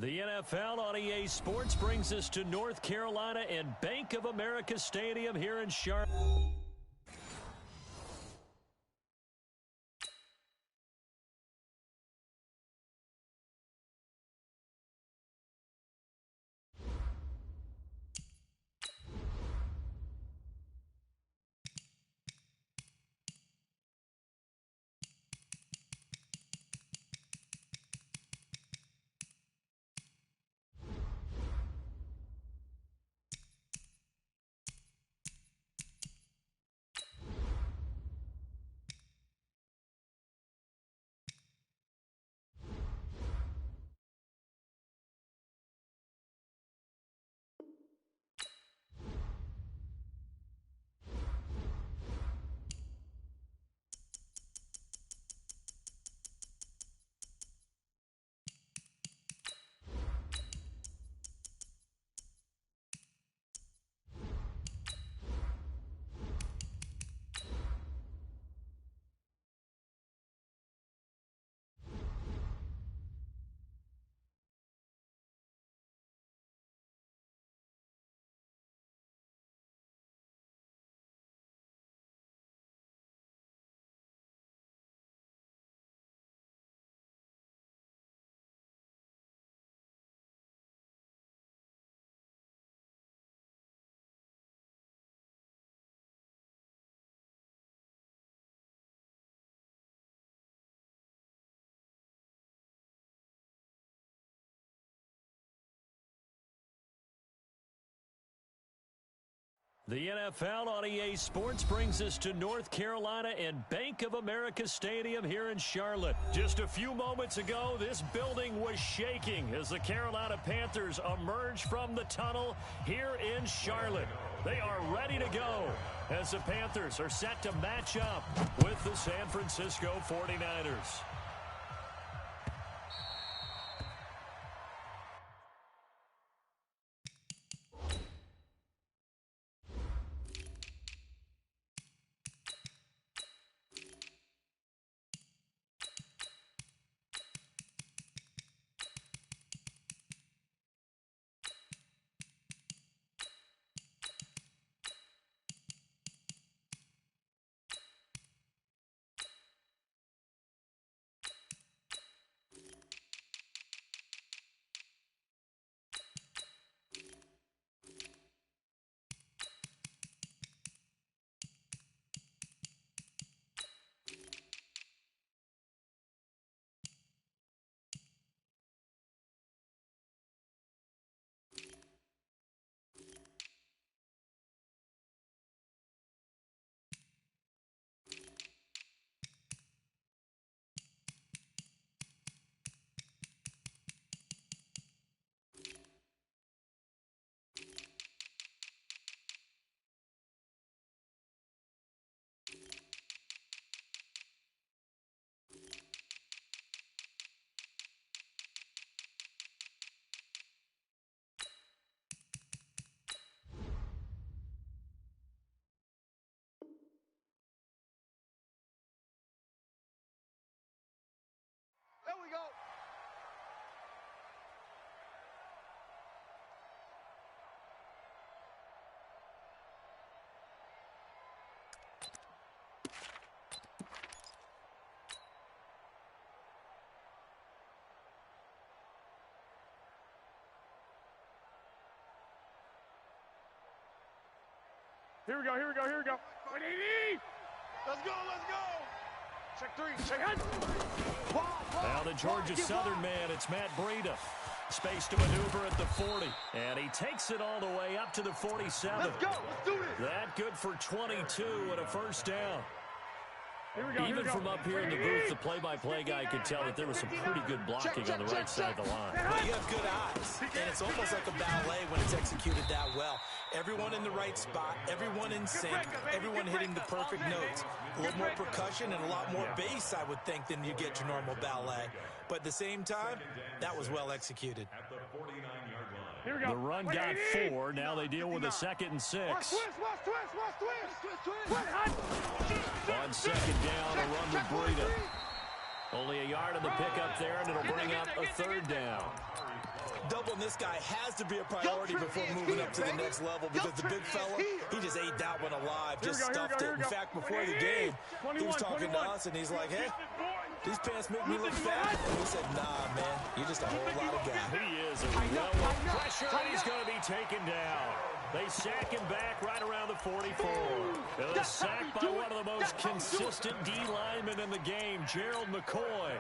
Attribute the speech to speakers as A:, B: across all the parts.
A: The NFL on EA Sports brings us to North Carolina and Bank of America Stadium here in Charlotte. The NFL on EA Sports brings us to North Carolina and Bank of America Stadium here in Charlotte. Just a few moments ago, this building was shaking as the Carolina Panthers emerged from the tunnel here in Charlotte. They are ready to go as the Panthers are set to match up with the San Francisco 49ers.
B: There we go.
C: Here we go, here we go, here we go.
B: Let's go, let's go.
C: Check three, check it.
A: Now the Georgia Southern man, it's Matt Breida. Space to maneuver at the 40. And he takes it all the way up to the 47.
B: Let's go, let's do this.
A: That good for 22 and a first down.
C: Here we go,
A: Even from up here in the booth, the play-by-play guy could tell that there was some pretty good blocking on the right side of the line.
D: Well, you have good eyes, and it's almost like a ballet when it's executed that well. Everyone in the right spot, everyone in sync, everyone hitting the perfect notes. A little more percussion and a lot more bass, I would think, than you get your normal ballet. But at the same time, that was well executed.
C: Here we go.
A: The run got 4. Now they deal with a 2nd and 6.
C: Watch
A: On second down, a run with Breida. Only a yard on the pickup there, and it'll bring up a 3rd down.
D: doubling this guy has to be a priority before moving up to the next level, because the big fella, he just ate that one alive, just stuffed it. In fact, before the game, he was talking to us, and he's like, hey, these pants make me look fat. And we said, nah, man, you're just a whole lot of guy.
A: He is a well of pressure, and he's going to be taken down. They sack him back right around the 44. A sack by one of the most consistent D linemen in the game, Gerald McCoy.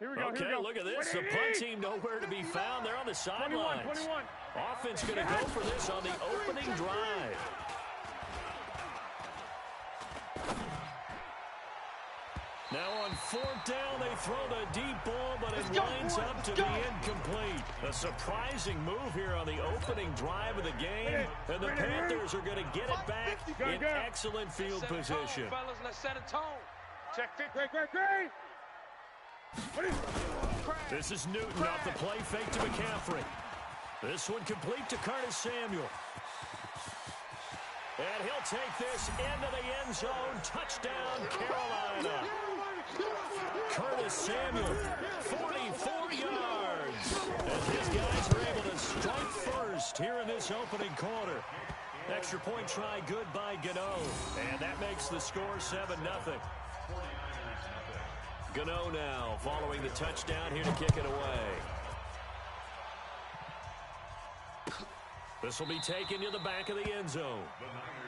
C: Here we go,
A: okay, look at this. The punt team nowhere to be found. They're on the sidelines.
C: 21.
A: Offense going to go for this on the opening drive. Now on fourth down, they throw the deep ball, but it winds up to be incomplete. A surprising move here on the opening drive of the game, and the Panthers are going to get it back in excellent field position.
B: Fellas, let's set a tone.
C: Check, great.
A: This is Newton off the play fake to McCaffrey. This one complete to Curtis Samuel. And he'll take this into the end zone. Touchdown, Carolina. Curtis Samuel, 44 yards. And his guys are able to strike first here in this opening quarter. Extra point try good by Gano. And that makes the score 7-0. Gano now following the touchdown here to kick it away. This will be taken to the back of the end zone.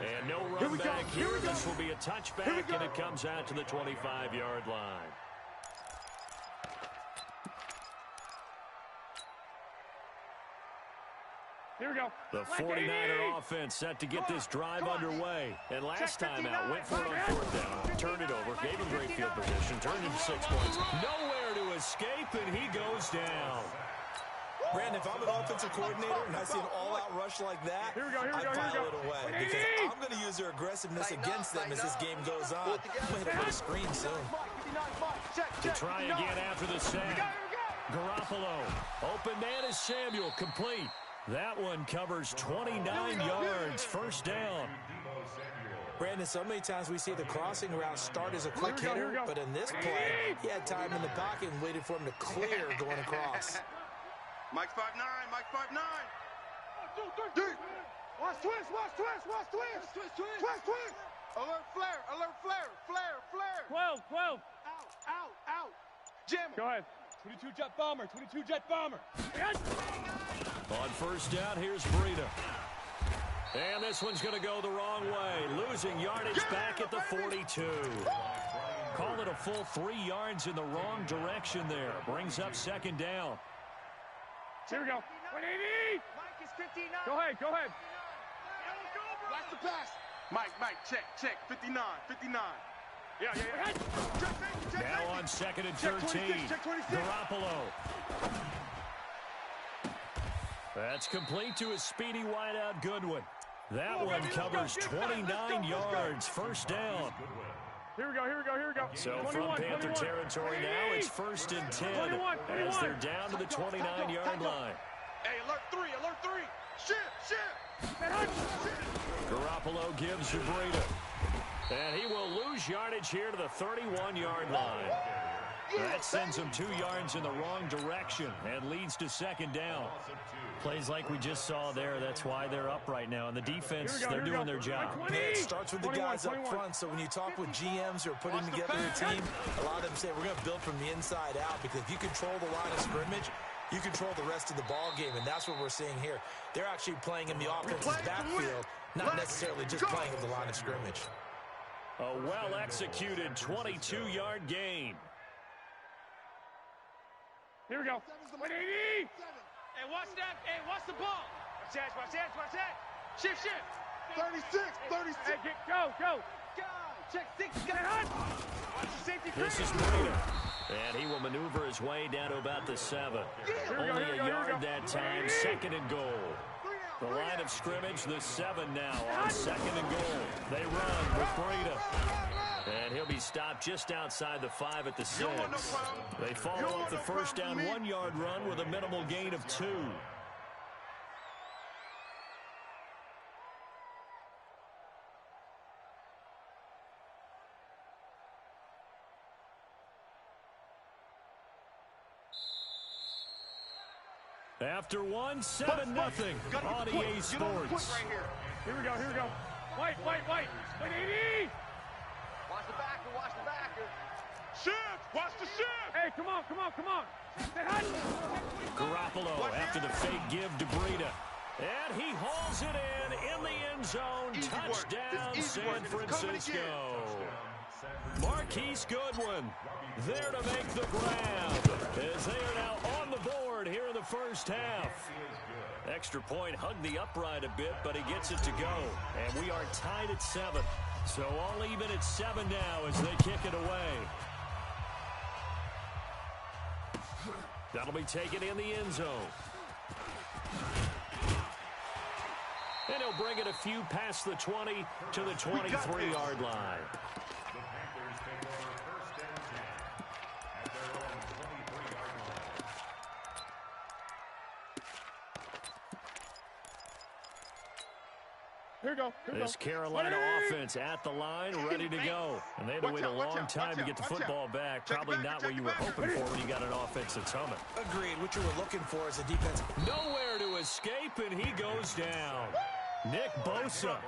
A: And no run back here. This will be a touchback, and it comes out to the 25-yard line.
C: Here we go.
A: The 49er offense set to get this drive underway. And last time out, went for it on fourth down, turned it over, gave him great field position, turned into 6 points. Nowhere to escape, and he goes down.
D: Brandon, if I'm an offensive coordinator and I see an all-out rush like that, I pile it away, because I'm going to use their aggressiveness against them as this game goes on. I'm going to hit a screen soon.
A: To try again after the sack. Garoppolo. Open man is Samuel. Complete. That one covers 29 yards. First down.
D: Brandon, so many times we see the crossing route start as a quick hitter, but in this play, he had time in the pocket and waited for him to clear going across.
B: Mike's 5'9", Mike's 5'9". 1, 2, 3. Watch twist. Alert flare.
C: 12.
B: Out. Jam him.
C: Go ahead.
B: 22 jet bomber.
A: On first down, here's Breida. And this one's going to go the wrong way. Losing yardage back at the 42. Call it a full 3 yards in the wrong direction there. Brings up second down.
C: Here we go. 180.
B: Mike is 59.
C: Go ahead.
B: Watch the pass. Mike, check. 59.
C: Yeah.
A: Now on second and 13. Garoppolo. That's complete to a speedy wideout Goodwin. That one covers 29 yards. First down.
C: Here we go.
A: So from Panther territory now, it's first and 10 as they're down to the 29-yard line.
B: Hey, alert three. Shit.
A: Garoppolo gives to Breida. And he will lose yardage here to the 31-yard line. That sends him 2 yards in the wrong direction and leads to second down. Plays like we just saw there, that's why they're up right now. And the defense, they're doing their job.
D: Yeah, it starts with the guys up front, so when you talk with GMs who are putting together a team, a lot of them say we're going to build from the inside out, because if you control the line of scrimmage, you control the rest of the ball game, and that's what we're seeing here. They're actually playing in the offense's backfield, not necessarily just playing in the line of scrimmage.
A: A well-executed 22-yard gain.
C: Here we go. 180.
B: Hey, watch that. Hey, watch the ball. Watch that, watch that, watch that. Shift, shift. 36, 36.
C: Hey, go.
B: Check 6. Get hot. Watch the safety.
A: This is Breda. And he will maneuver his way down to about the 7. Only a yard that time, 2nd and goal. The line of scrimmage, the 7 now on 2nd and goal. They run with Breda. And he'll be stopped just outside the 5 at the 6. They follow up the first down 1-yard run with a minimal gain of 2. After 1, 7-0 on EA Sports.
C: Here we go. White. 180.
B: Watch the backer. Shift. Watch the shift.
C: Hey, come on. Get hot.
A: Garoppolo after the fake give to Breda. And he hauls it in the end zone. Touchdown, San Francisco. Marquise Goodwin there to make the grab as they are now on the board here in the first half. Extra point hugged the upright a bit, but he gets it to go. And we are tied at 7. So all even at 7 now as they kick it away. That'll be taken in the end zone. And he'll bring it a few past the 20 to the 23-yard line.
C: Here we go.
A: This Carolina offense at the line, ready to go. And they had to wait a long time to get the football back. Probably not what you were hoping for when you got an offense that's humming.
D: Agreed. What you were looking for is a defense.
A: Nowhere to escape, and he goes down. Nick Bosa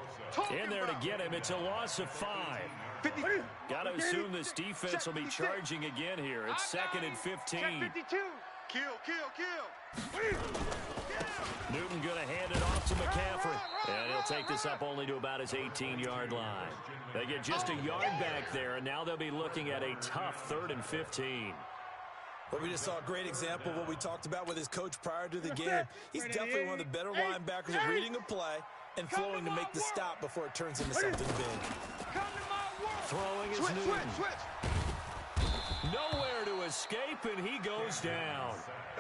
A: in there to get him. It's a loss of 5. Got to assume this defense will be charging again here. It's 2nd and 15.
B: Kill.
A: Newton going to hand it off to McCaffrey. And he'll take this up only to about his 18-yard line. They get just a yard back there, and now they'll be looking at a tough 3rd and 15.
D: Well, we just saw a great example of what we talked about with his coach prior to the game. He's definitely one of the better linebackers at reading a play and flowing to make the stop before it turns into something big.
A: Throwing is Newton. Nowhere to escape, and he goes down.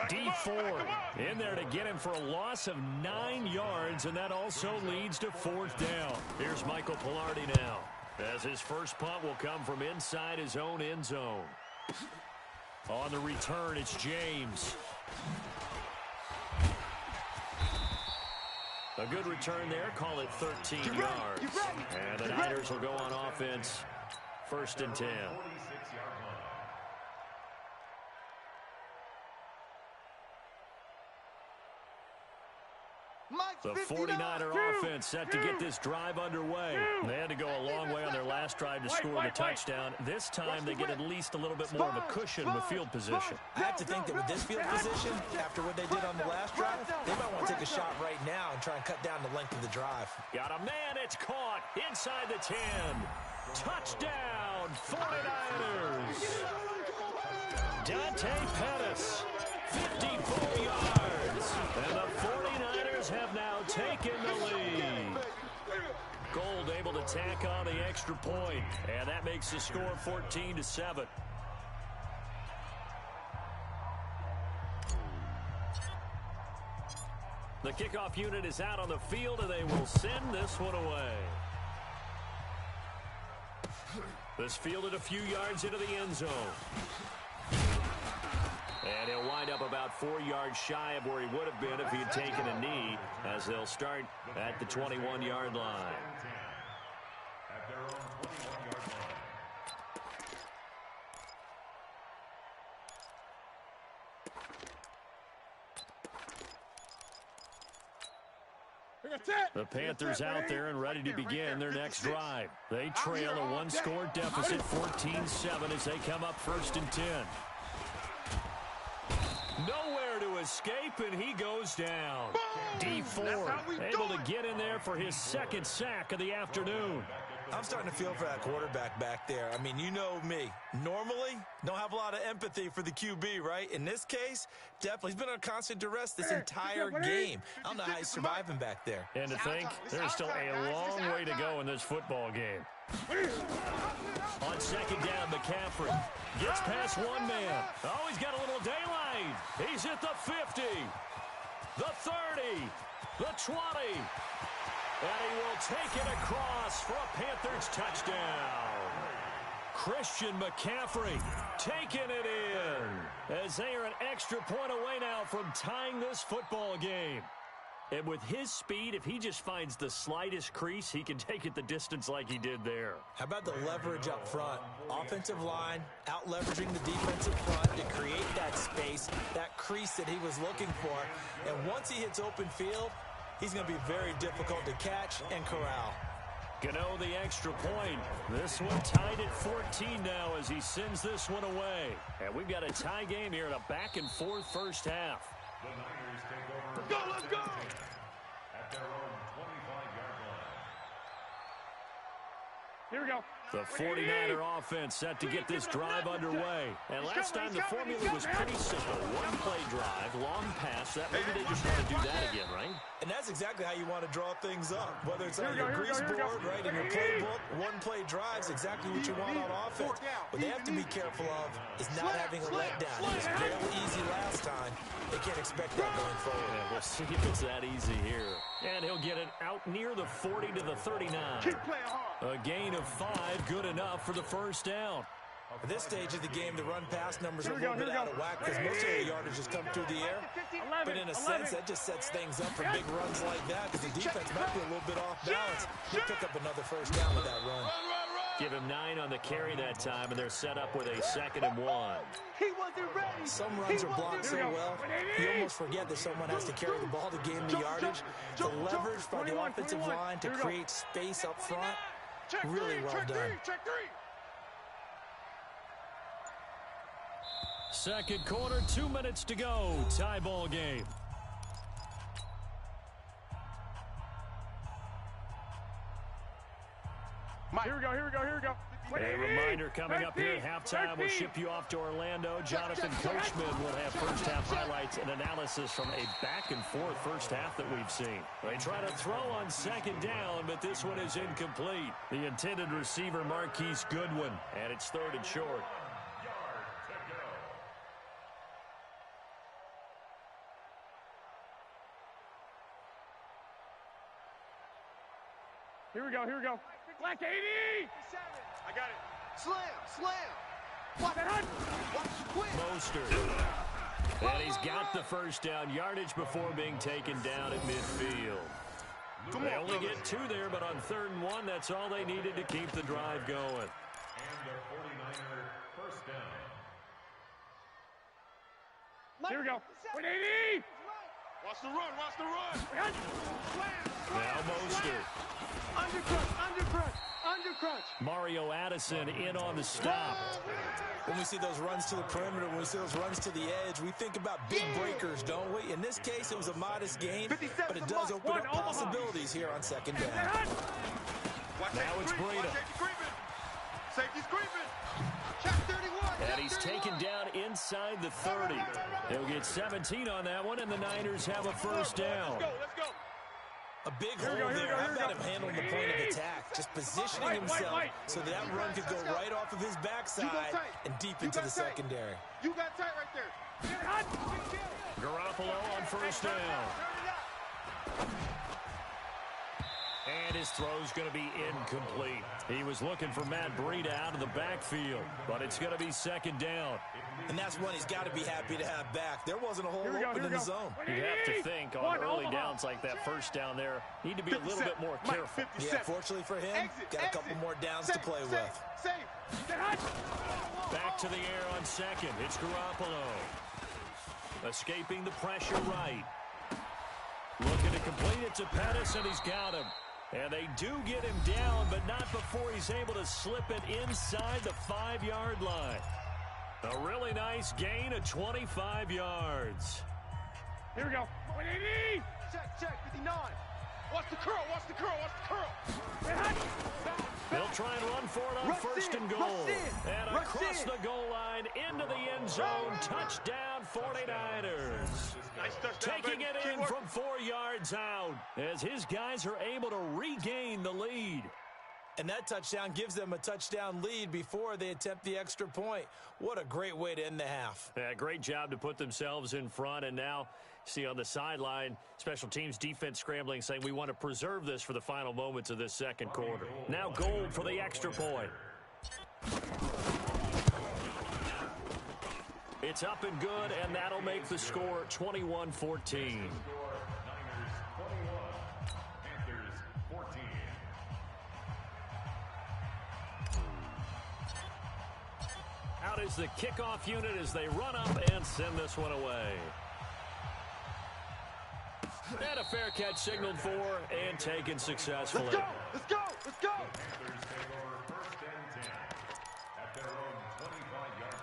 A: D4 in there to get him for a loss of 9 yards, and that also leads to 4th down. Here's Michael Pilardi now, as his first punt will come from inside his own end zone. On the return, it's James. A good return there, call it 13 yards. And the Niners will go on offense, 1st and 10. The 49er offense set to get this drive underway. They had to go a long way on their last drive to score the touchdown. This time they get at least a little bit more of a cushion with field position.
D: I have to think that with this field position, after what they did on the last drive, they might want to take a shot right now and try and cut down the length of the drive.
A: Got a man, it's caught inside the 10. Touchdown, 49ers. Dante Pettis, 54 yards. And the 49ers have now taken the lead. Gold able to tack on the extra point, and that makes the score 14-7. The kickoff unit is out on the field, and they will send this one away. This fielded a few yards into the end zone. And he'll wind up about 4 yards shy of where he would have been if he had taken a knee, as they'll start at the 21-yard line. The Panthers out there and ready to begin their next drive. They trail a one-score deficit, 14-7, as they come up 1st and 10. Nowhere to escape, and he goes down. D4 able to get in there for his 2nd sack of the afternoon.
D: I'm starting to feel for that quarterback back there. I mean, you know me. Normally, don't have a lot of empathy for the QB, right? In this case, definitely. He's been on constant duress this entire game. I don't know how he's surviving back there.
A: And to think, there's still a long way to go in this football game. On second down, McCaffrey gets past one man. Oh, he's got a little daylight. He's at the 50, the 30, the 20. And he will take it across for a Panthers touchdown. Christian McCaffrey taking it in as they are an extra point away now from tying this football game. And with his speed, if he just finds the slightest crease, he can take it the distance like he did there.
D: How about the leverage up front? Offensive line out-leveraging the defensive front to create that space, that crease that he was looking for. And once he hits open field, he's going to be very difficult to catch and corral.
A: Gano the extra point. This one tied at 14 now as he sends this one away. And we've got a tie game here in a back-and-forth first half.
B: Let's go, let's go!
C: At their own 25-yard line. Here we go.
A: The 49er offense set to get this drive underway. And last time the formula was pretty simple. One-play drive, long pass. That maybe they just want to do that again, right?
D: And that's exactly how you want to draw things up. Whether it's on your grease board, right, in your playbook, one-play drive's exactly what you want on offense. What they have to be careful of is not having a letdown. It was fairly easy last time. They can't expect that going forward.
A: Yeah, we'll see if it's that easy here. And he'll get it out near the 40 to the 39. A gain of 5, good enough for the first down.
D: At this stage of the game, the run-pass numbers are a little bit out of whack because most of the yardage has come through the air. But in a sense, that just sets things up for big runs like that because the defense might be a little bit off balance. He'll pick up another first down with that run.
A: Give him 9 on the carry that time, and they're set up with a 2nd and 1.
B: He wasn't ready.
D: Some runs are blocked so well, you almost forget that someone has to carry the ball to gain the yardage. The leverage by the offensive line to create space up front, really well done.
A: Second quarter, 2 minutes to go. Tie ball game.
C: Here we go, here we go, here we go.
A: A reminder coming up here at halftime, we'll ship you off to Orlando. Jonathan Coachman will have first half highlights and analysis from a back-and-forth first half that we've seen. They try to throw on second down, but this one is incomplete. The intended receiver, Marquise Goodwin, and it's 3rd and short.
C: Here we go, here we go. Black 80!
B: I got it. Slam, slam.
C: Watch that hunt.
B: Quick.
A: Mostert. And he's got the first down yardage before being taken down at midfield. They only get 2 there, but on 3rd and 1, that's all they needed to keep the drive going.
E: And their 49er first down.
C: Here we go. 180!
B: Watch the run, watch the run.
A: Now Mostert.
B: Undercrunch.
A: Mario Addison in on the stop.
D: When we see those runs to the perimeter, when we see those runs to the edge, we think about big breakers, don't we? In this case, it was a modest gain, but it does open up possibilities here on second down.
A: Now it's Breida.
B: Safety's creeping. Check 31.
A: And he's taken down inside the 30. He'll get 17 on that one, and the Niners have a first down.
B: Let's go.
D: A big hole there. How about him handling the point of attack? Just positioning himself so that run could go right off of his backside and deep into the secondary.
B: You got tight right there.
A: Garoppolo on first down. And his throw's going to be incomplete. He was looking for Matt Breida out of the backfield, but it's going to be second down.
D: And that's one he's got to be happy to have back. There wasn't a hole open in the zone.
A: You have to think on early downs like that first down there, need to be a little bit more careful.
D: Yeah, fortunately for him, got a couple more downs to play with.
A: Back to the air on second. It's Garoppolo. Escaping the pressure right. Looking to complete it to Pettis, and he's got him. And they do get him down, but not before he's able to slip it inside the 5-yard line. A really nice gain of 25 yards.
C: Here we go. 180!
B: Check, 59. Watch the curl, watch the curl, watch the curl.
A: They'll try and run for it on first and goal. And across the goal line, into the end zone. Touchdown, 49ers.
B: Nice touchdown,
A: Taking it in from 4 yards out as his guys are able to regain the lead.
D: And that touchdown gives them a touchdown lead before they attempt the extra point. What a great way to end the half.
A: Yeah, great job to put themselves in front. And now, see on the sideline, special teams defense scrambling, saying we want to preserve this for the final moments of this second quarter. Now Gold for the extra point. It's up and good, and that'll make the score 21-14. Out is the kickoff unit as they run up and send this one away. And a fair catch signaled for and taken successfully.
B: Let's go! Let's go! Let's go!
C: Panthers take over first and 10 at their own 25-yard line.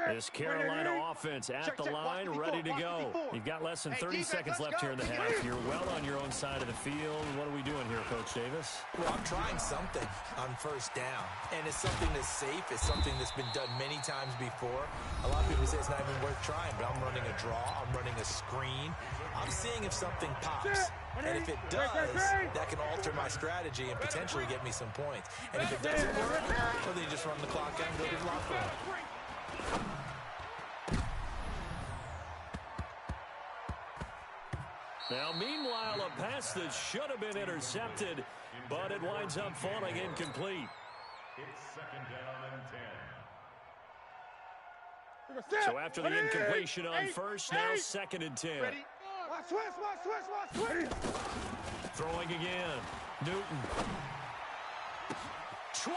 A: This Carolina offense at the line, ready to go. You've got less than 30 seconds left here in the half. You're well on your own side of the field. What are we doing here, Coach Davis?
D: Well, I'm trying something on first down, and it's something that's safe. It's something that's been done many times before. A lot of people say it's not even worth trying, but I'm running a draw. I'm running a screen. I'm seeing if something pops. And if it does, that can alter my strategy and potentially get me some points. And if it doesn't work, well, then you just run the clock out and go to the locker room.
A: Now, meanwhile, a pass that should have been intercepted, but it winds up falling incomplete.
C: It's second down and 10.
A: So after the incompletion on first, now second and 10.
B: Ready? Watch.
A: Throwing again. Newton. 20.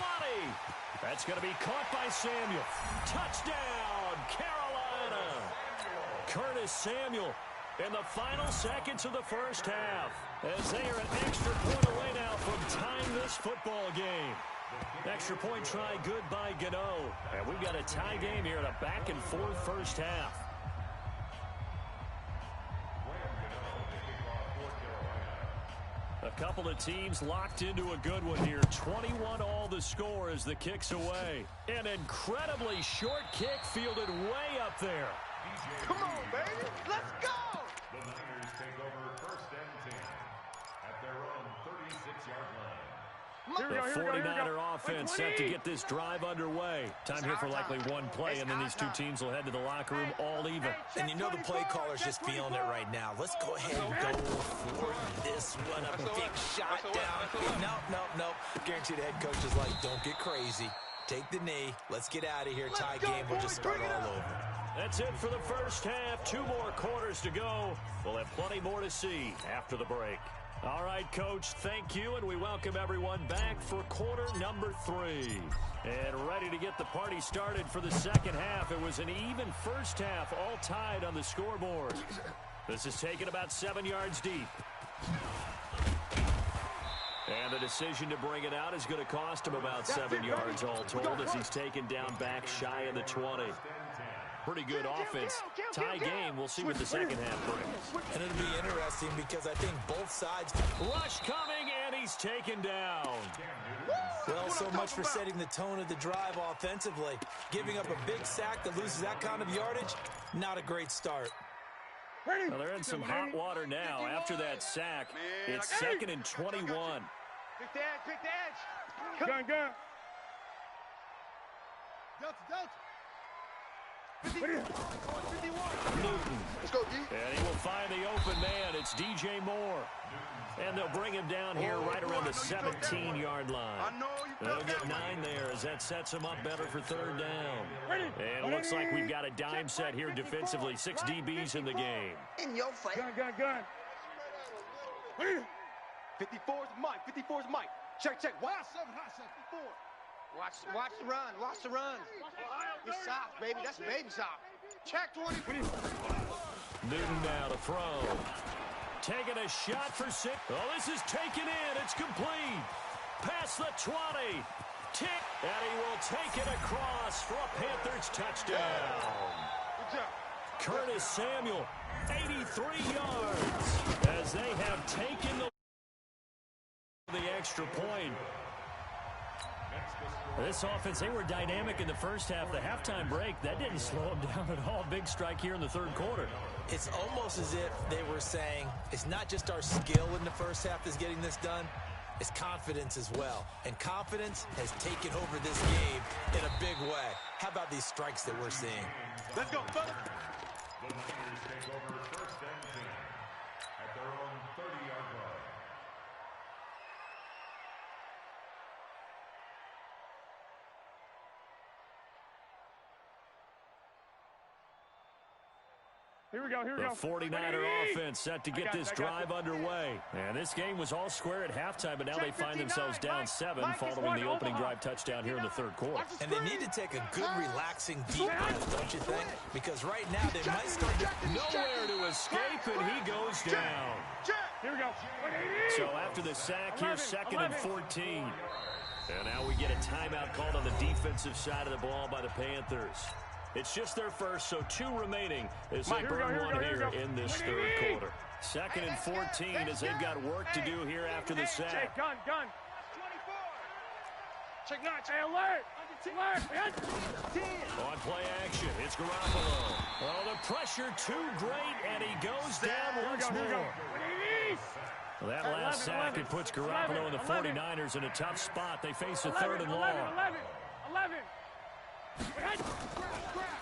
A: That's going to be caught by Samuel. Touchdown, Carolina. Curtis Samuel in the final seconds of the first half, as they are an extra point away now from tying this football game. Extra point try good by Gano. And we've got a tie game here in a back-and-forth first half. A couple of teams locked into a good one here. 21 all the score as the kick's away. An incredibly short kick fielded way up there.
B: Come on, baby. Let's go!
C: The Niners take over first and 10 at their own 36-yard line.
A: The 49er offense set to get this drive underway. Time here for likely one play, and then these two teams will head to the locker room all even.
D: And you know the play caller's just feeling it right now. Let's go ahead and go for this one. A big shot down. Nope. Guaranteed the head coach is like, don't get crazy. Take the knee. Let's get out of here. Tie game. We'll just start all over.
A: That's it for the first half. 2 more quarters to go. We'll have plenty more to see after the break. All right, Coach, thank you, and we welcome everyone back for quarter number 3. And ready to get the party started for the second half. It was an even first half, all tied on the scoreboard. This is taken about 7 yards deep. And the decision to bring it out is going to cost him about 7 yards all told as he's taken down back shy of the 20. Pretty good offense. Tie game. We'll see what the second half brings.
D: And it'll be interesting because I think both sides.
A: Rush coming, and he's taken down.
D: Well, so much for setting the tone of the drive offensively. Giving up a big sack that loses that kind of yardage, not a great start.
A: Well, they're in some hot water now. After that sack, it's second and 21.
B: Pick the edge.
F: Gun. Delta.
B: 51.
A: Let's go, D. And he will find the open man. It's DJ Moore. And they'll bring him down here right around the 17-yard line. They'll get 9 there as that sets him up better for third down. And it looks like we've got a dime set here defensively. 6 DBs in the game.
B: In your face.
F: Gun.
B: 54's Mike. Check. Hot 54. Watch the run. It's soft, baby. That's baby soft. Check 20.
A: Newton now to throw. Taking a shot for 6. Oh, this is taken in. It's complete. Past the 20. Tick. And he will take it across for a Panthers touchdown.
B: Good job.
A: Curtis Samuel 83 yards as they have taken the extra point. This offense, they were dynamic in the first half. The halftime break, that didn't slow them down at all. Big strike here in the third quarter.
D: It's almost as if they were saying, it's not just our skill in the first half that's getting this done, it's confidence as well. And confidence has taken over this game in a big way. How about these strikes that we're seeing?
B: Let's go, fellas.
C: The Niners take over first and 10 at their own 30-yard line.
F: Here we go, here we
A: The
F: go.
A: 49er offense set to get this drive underway. And this game was all square at halftime, but now they find themselves down 7 following the opening drive touchdown here in the third quarter.
D: And they need to take a good, relaxing, deep breath, don't you think? Because right now they might start to...
A: Nowhere to escape, and he goes down.
F: Here we go.
A: So after the sack, here's 2nd and 14. And now we get a timeout called on the defensive side of the ball by the Panthers. It's just their first, so 2 remaining as they burn one here in this third quarter. 2nd and 14 as they've got work to do here after the sack.
F: Check, gun. 24. Check 9. Hey, alert.
A: On play action, it's Garoppolo. Oh, the pressure too great, and he goes down once more. Well, that last sack, it puts Garoppolo and the 49ers in a tough spot. They face a 3rd and long.
F: 11.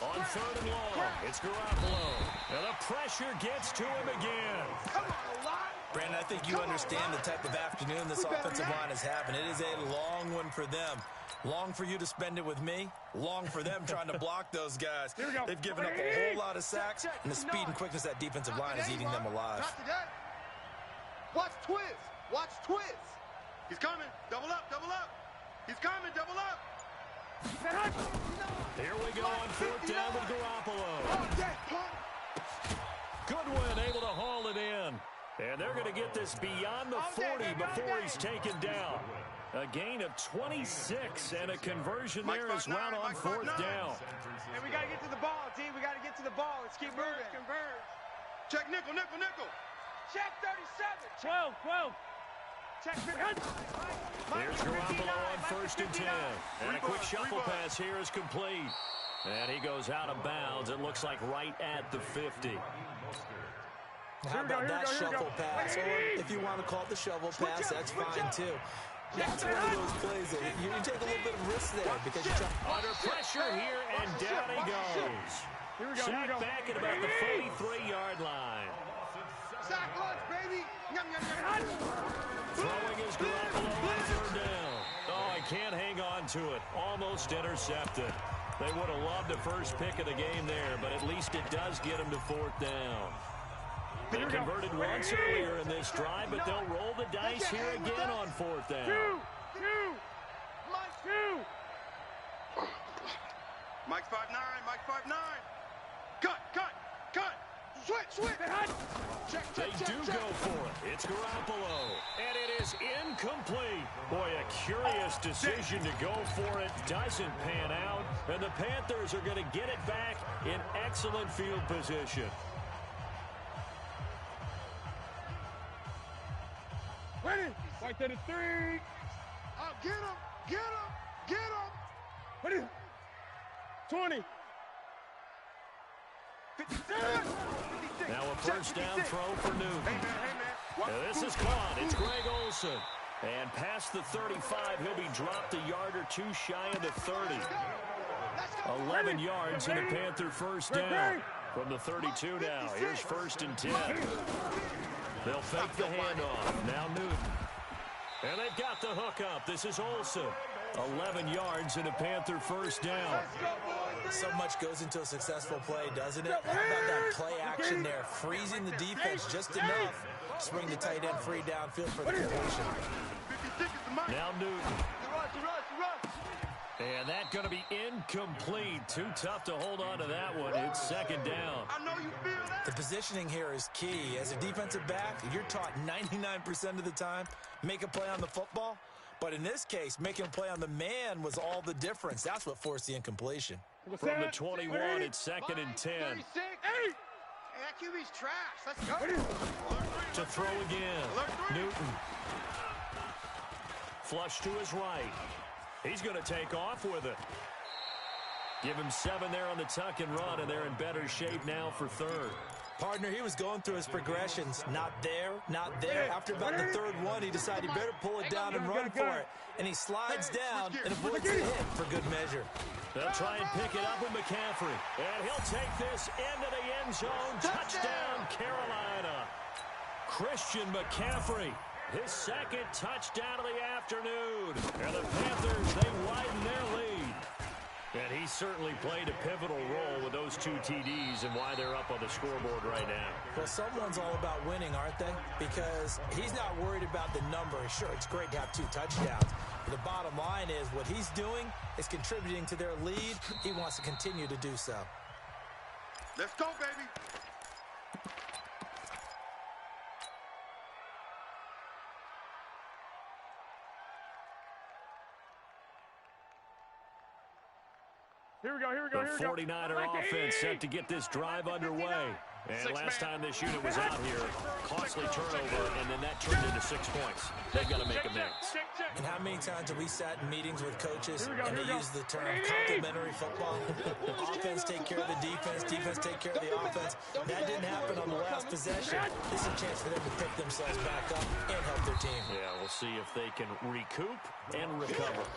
A: On 3rd and long, it's Garoppolo. And the pressure gets to him again.
D: Brandon, I think you understand the type of afternoon this offensive line is having. It is a long one for them. Long for you to spend it with me. Long for them trying to block those guys. They've given up a whole lot of sacks, and the speed and quickness of that defensive line is eating them alive.
B: Watch Twiz. Watch Twiz. He's coming. Double up. He's coming. Double up.
A: Here we go on 4th down with Garoppolo. Goodwin able to haul it in. And they're going to get this beyond the 40 before he's taken down. A gain of 26 and a conversion there as well on 4th down.
F: Hey, we got to get to the ball, D. We got to get to the ball. Let's keep moving. Converge.
B: Check nickel.
F: Check 37. 12. Check 50.
A: Here's Garoppolo on 1st and 10. And a quick shuffle pass here is complete. And he goes out of bounds. It looks like right at the 50.
D: How about that shuffle pass? Or if you want to call it the shovel pass, that's fine too. That's one of those plays that you take a little bit of risk there because you try.
A: Under pressure here, and down he goes. Sacked back at about the 43-yard line.
B: Sack lunch, baby.
A: Throwing his Garoppolo on 3rd down. Oh, he can't hang on to it. Almost intercepted. They would have loved the first pick of the game there, but at least it does get him to 4th down. They converted once earlier in this drive, but they'll roll the dice here again on 4th down.
B: Mike's 5'9". Cut. Switch.
A: They do go for it. It's Garoppolo, and it is incomplete. Boy, a curious decision to go for it. Doesn't pan out, and the Panthers are going to get it back in excellent field position.
F: Ready? Right to the 3.
B: Oh, get him.
F: Ready? 20. 57.
A: Now a first down throw for Newton.
B: Hey, man.
A: Now this is caught. It's Greg Olsen. And past the 35, he'll be dropped a yard or two shy of the 30. 11 yards in the Panther first down. From the 32 now. Here's 1st and 10. They'll fake the handoff. Now Newton. And they've got the hook up. This is Olsen. 11 yards in a Panther first down.
D: So much goes into a successful play, doesn't it? How about that play action there? Freezing the defense just enough to swing the tight end free downfield for the completion.
A: Now Newton. And that going to be incomplete. Too tough to hold on to that one. It's 2nd down.
B: I know you feel that.
D: The positioning here is key. As a defensive back, you're taught 99% of the time, make a play on the football. But in this case, making a play on the man was all the difference. That's what forced the incompletion.
A: From the 21, it's 2nd and 10.
B: that QB's trash. Let's go.
A: To throw again. Newton. Flush to his right. He's going to take off with it. Give him 7 there on the tuck and run, and they're in better shape now for third.
D: Partner, he was going through his progressions. Not there, not there. After about the third one, he decided he better pull it down and run for it. And he slides down and avoids the hit for good measure.
A: They'll try and pick it up with McCaffrey. And he'll take this into the end zone. Touchdown, Carolina. Christian McCaffrey, his second touchdown of the afternoon. And the Panthers, they widen their lead. And he certainly played a pivotal role with those 2 TDs and why they're up on the scoreboard right now.
D: Well, someone's all about winning, aren't they? Because he's not worried about the number. Sure, it's great to have 2 touchdowns. But the bottom line is what he's doing is contributing to their lead. He wants to continue to do so.
B: Let's go, baby.
F: Here we go, here we go,
A: The 49er offense set to get this drive underway. And last time this unit was out here, costly turnover, and then that turned into 6 points. They've got to make amends.
D: And how many times have we sat in meetings with coaches and they use the term complementary football? Offense take care of the defense, defense take care of the offense. That didn't happen on the last possession. This is a chance for them to pick themselves back up and help their team.
A: Yeah, we'll see if they can recoup and recover.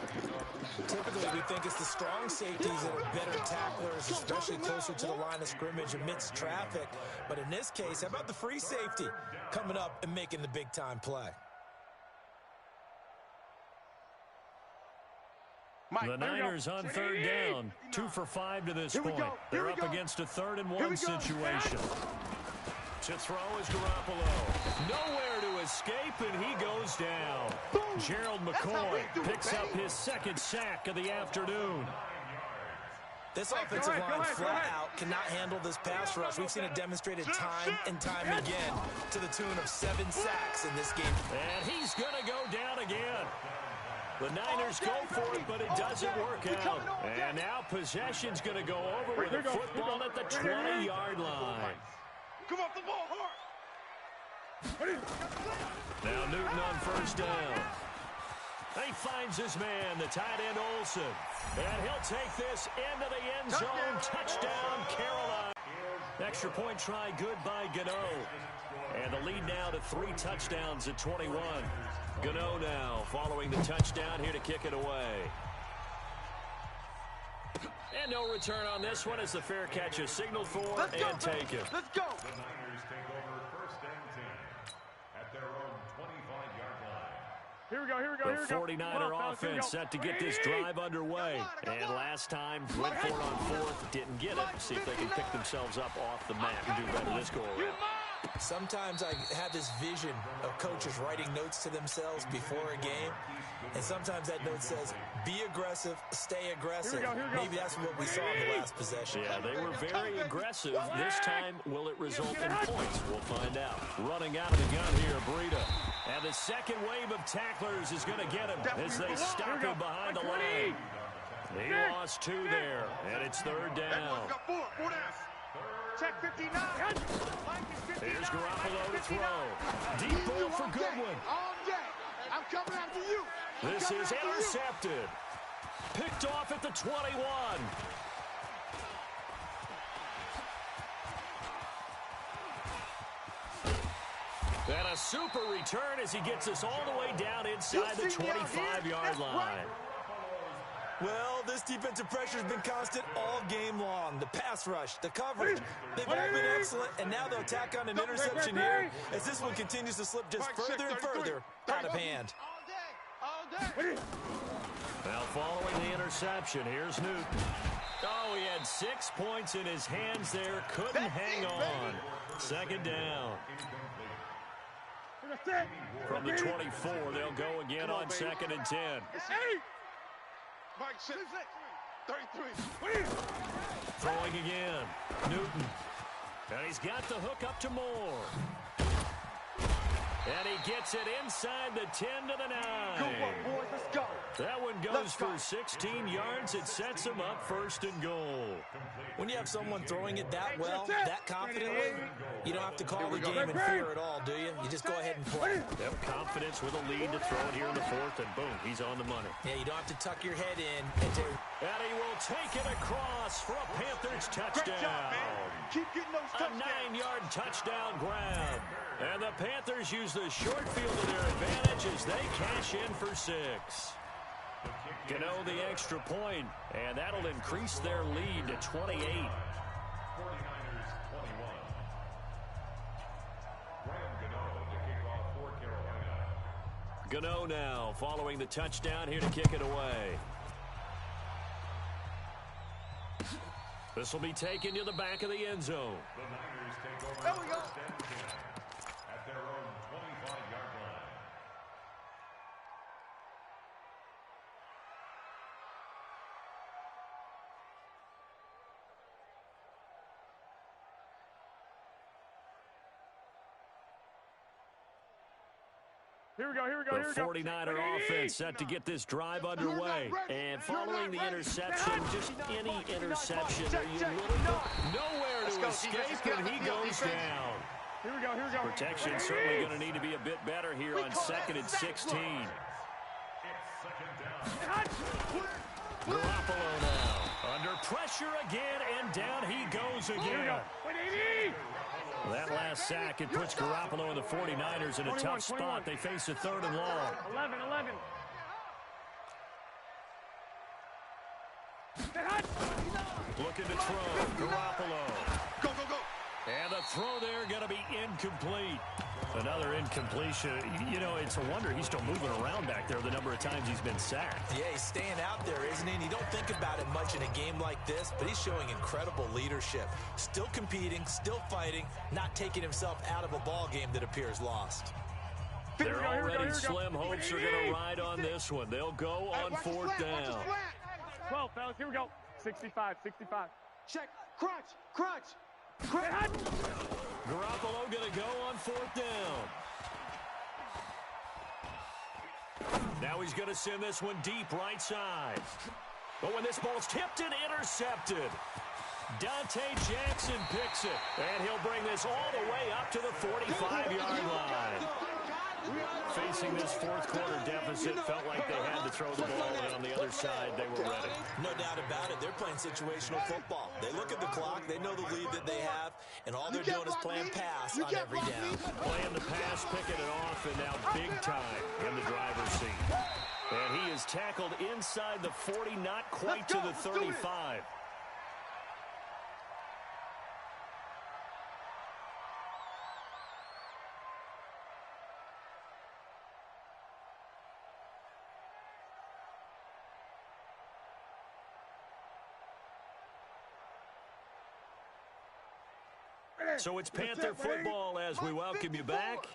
D: Typically, we think it's the strong safeties that are better tacklers, especially closer to the line of scrimmage amidst traffic. But in this case, how about the free safety coming up and making the big-time play?
A: The Niners on third down, 2 for 5 to this point. They're up against a 3rd-and-1 situation. To throw is Garoppolo. Nowhere to escape, and he goes down. Gerald McCoy picks up his 2nd sack of the afternoon.
D: This offensive line flat out cannot handle this pass rush. We've seen it demonstrated time and time again to the tune of 7 sacks in this game.
A: And he's going to go down again. The Niners go for it, but it doesn't work out. And now possession's going to go over with a football at the 20-yard line.
B: Come off the ball hard.
A: Now Newton on first down. He finds his man, the tight end Olsen. And he'll take this into the end zone. Touchdown, Carolina. Extra point try good by Gano. And the lead now to 3 touchdowns at 21. Gano now following the touchdown here to kick it away. And no return on this one as the fair catch is signaled for and taken.
B: Let's go.
C: The Niners take over 1st and 10 at their own 25-yard line.
F: Here we go, here we go, here we go.
A: The 49er offense set to get this drive underway. And last time, went for it on 4th, didn't get it. See if they can pick themselves up off the mat and do better this go-around.
D: Sometimes I have this vision of coaches writing notes to themselves before a game, and sometimes that note says, be aggressive, stay aggressive.
F: Here we go.
D: Maybe that's what we saw in the last possession.
A: Yeah, they were very aggressive. This time, will it result in points? We'll find out. Running out of the gun here, Breida. And the second wave of tacklers is going to get him as they stop him behind the line. He lost 2 there, and it's 3rd down.
B: Check 59.
A: Here's Garoppolo to throw. Deep ball for Goodwin.
B: All day. I'm coming after you.
A: This is intercepted. Picked off at the 21. And a super return as he gets us all the way down inside the 25-yard line.
D: Well, this defensive pressure has been constant all game long. The pass rush, the coverage, they've all been excellent, and now they'll tack on an interception here as this one continues to slip just further and further out of hand.
B: All day.
A: Now following the interception, here's Newton. Oh, he had 6 points in his hands there. Couldn't hang on. 2nd down. From the 24, they'll go again on 2nd and 10.
B: Mike, 33.
A: Throwing again. Newton. And he's got the hook up to Moore. And he gets it inside the 10 to the 9.
B: Good work, boys. Let's go.
A: That one goes for 16 yards. It sets him up 1st and goal.
D: When you have someone throwing it that well, that confidently, you don't have to call the game in fear at all, do you? You just go ahead and play.
A: Yep, confidence with a lead to throw it here in the 4th, and boom, he's on the money.
D: Yeah, you don't have to tuck your head in.
A: And he will take it across for a Panthers touchdown.
F: Great job, man. Keep getting those touchdowns.
A: A 9-yard touchdown grab. And the Panthers use the short field to their advantage as they cash in for 6. Gano the extra point, and that'll increase their lead to 28.
C: 49ers 21. Graham Gano to kick off for Carolina.
A: Gano now following the touchdown here to kick it away. This will be taken to the back of the end zone.
C: The Niners take over
F: There we go.
C: 1st and 10 at their own 25-yard line.
F: Here we go.
A: The 49er offense set to get this drive underway. And following the interception, just any interception, are you nowhere to escape, and he goes down.
F: Here we go.
A: Protection certainly going to need to be a bit better here on 2nd and 16.
C: It's 2nd down.
A: Garoppolo now under pressure again, and down he goes again. That last sack, it puts Garoppolo and the 49ers in a tough spot. They face a 3rd and long.
F: 11.
A: Looking to throw. Garoppolo.
B: Go.
A: And the throw there going to be incomplete. Another incompletion. You know, it's a wonder he's still moving around back there the number of times he's been sacked.
D: Yeah, he's staying out there, isn't he? And you don't think about it much in a game like this, but he's showing incredible leadership. Still competing, still fighting, not taking himself out of a ball game that appears lost.
A: Their already slim hopes are going to ride on this one. They'll go on 4th down.
F: 12, fellas. Here we go. 65. Check. Crunch.
A: Garoppolo going to go on 4th down. Now he's going to send this one deep right side. But when this ball's tipped and intercepted, Dante Jackson picks it. And he'll bring this all the way up to the 45-yard line. Facing this 4th quarter deficit, felt like they had to throw the ball, and on the other side, they were ready.
D: No doubt about it. They're playing situational football. They look at the clock. They know the lead that they have, and all they're doing is playing pass on every down.
A: Playing the pass, picking it off, and now big time in the driver's seat. And he is tackled inside the 40, not quite to the 35. So it's Panther football as we welcome you back.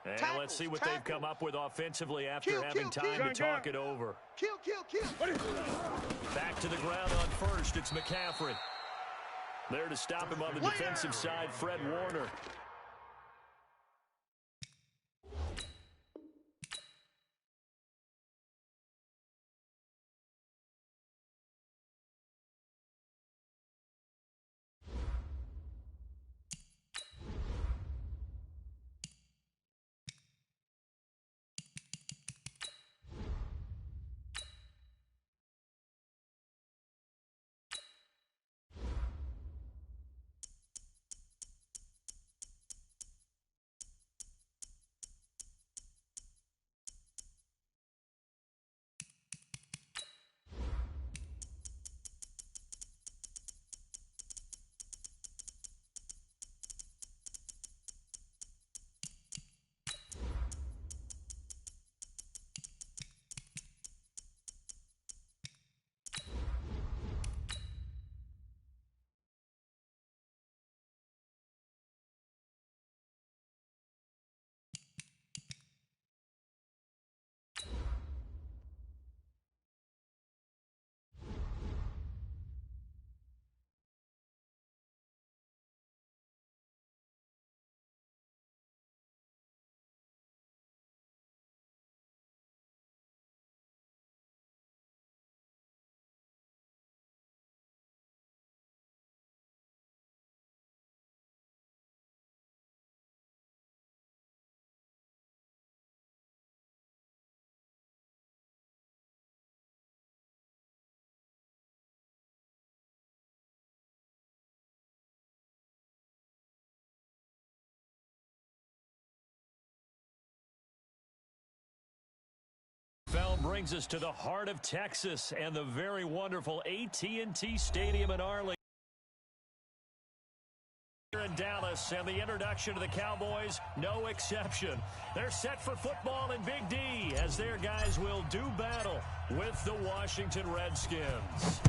A: And let's see what they've come up with offensively after having time to talk it over.
B: Kill.
A: Back to the ground on 1st. It's McCaffrey. There to stop him on the defensive side, Fred Warner. NFL brings us to the heart of Texas and the very wonderful AT&T Stadium in Arlington. In Dallas, and the introduction to the Cowboys, no exception. They're set for football in Big D as their guys will do battle with the Washington Redskins.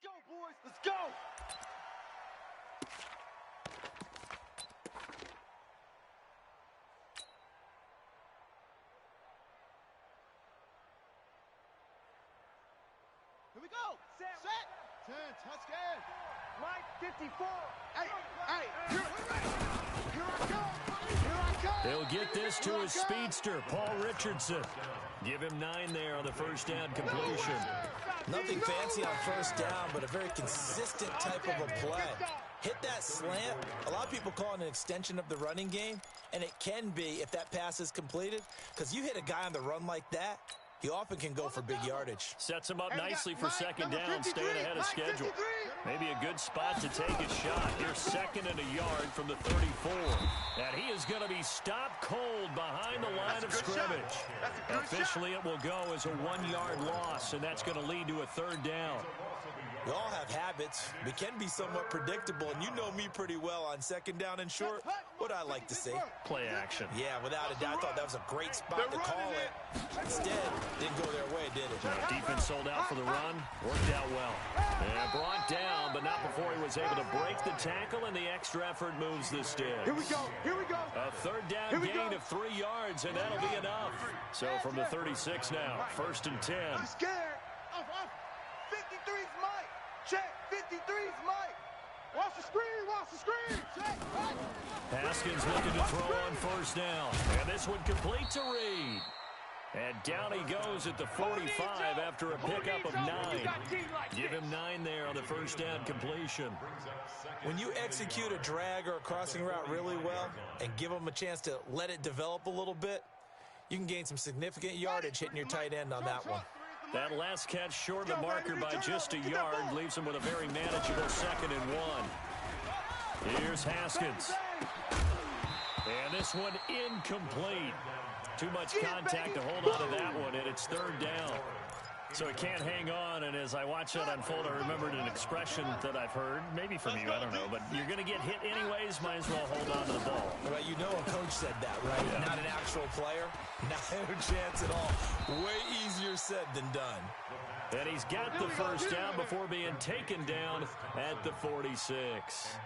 B: Go, boys, let's go! Here we go! Set! 10, touchdown! Mike, 54! Hey, here I come!
A: They'll get this to his speedster, Paul Richardson. Give him 9 there on the first down completion.
D: Nothing fancy on first down, but a very consistent type of a play. Hit that slant. A lot of people call it an extension of the running game, and it can be if that pass is completed, because you hit a guy on the run like that, he often can go for big yardage.
A: Sets him up nicely for second down, staying ahead of schedule. Maybe a good spot to take a shot. Here, second and a yard from the 34. And he is going to be stopped cold behind the line of scrimmage. Officially, it will go as a 1-yard loss, and that's going to lead to a third down.
D: We all have habits. We can be somewhat predictable, and you know me pretty well on second down and short. What I like to say.
A: Play action.
D: Yeah, without a doubt, I thought that was a great spot to call it. Instead, didn't go their way, did it?
A: Defense sold out for the run. Worked out well. And brought down, but not before he was able to break the tackle, and the extra effort moves the sticks.
B: Here we go, here we go.
A: A third down gain of 3 yards, and that'll be enough. So from the 36 now, first and 10.
B: I'm scared. 53's Mike. Check, 53's Mike. Watch the screen, watch the screen. Check, right.
A: Haskins looking to throw on first down. And this one complete to Reed. And down he goes at the 45 after a pickup of 9. Give him 9 there on the first down completion.
D: When you execute a drag or a crossing route really well and give them a chance to let it develop a little bit, you can gain some significant yardage hitting your tight end on that one.
A: That last catch short of the marker by just a yard leaves him with a very manageable 2nd and 1. Here's Haskins. And this one incomplete. Too much contact to hold on to that one, and it's third down. So he can't hang on, and as I watch that unfold, I remembered an expression that I've heard, maybe from you, I don't know, but you're going to get hit anyways, might as well hold on to the ball.
D: Well, you know a coach said that, right? Yeah. Not an actual player. Not a chance at all. Way easier said than done.
A: And he's got the first down before being taken down at the 46.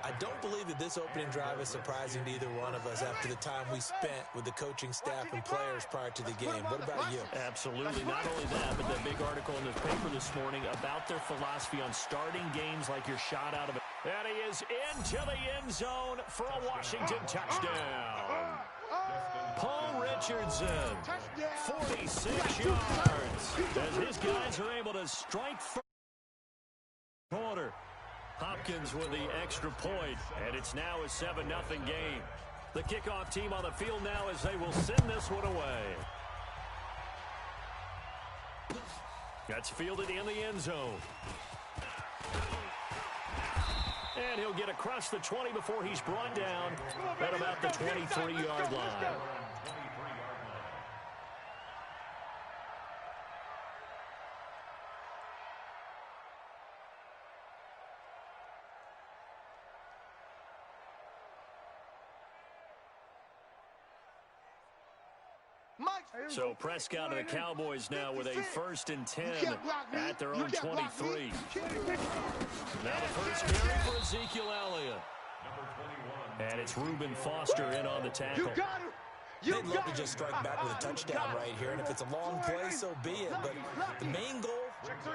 D: I don't believe that this opening drive is surprising to either one of us after the time we spent with the coaching staff and players prior to the game. What about you?
A: Absolutely. Not only that, but that big article in the paper this morning about their philosophy on starting games like you're shot out of it. And he is into the end zone for a Washington touchdown. Paul Richardson, 46 yards, as his guys are able to strike from the corner. Hopkins with the extra point, and it's now a 7-0 game. The kickoff team on the field now as they will send this one away. That's fielded in the end zone. And he'll get across the 20 before he's brought down at about the 23-yard line. So Prescott and the Cowboys now with a 1st and 10 at their own 23. Now the first carry for Ezekiel Elliott. And it's Reuben Foster in on the tackle.
D: They'd love to just strike back with a touchdown right here, and if it's a long play, so be it. But the main goal,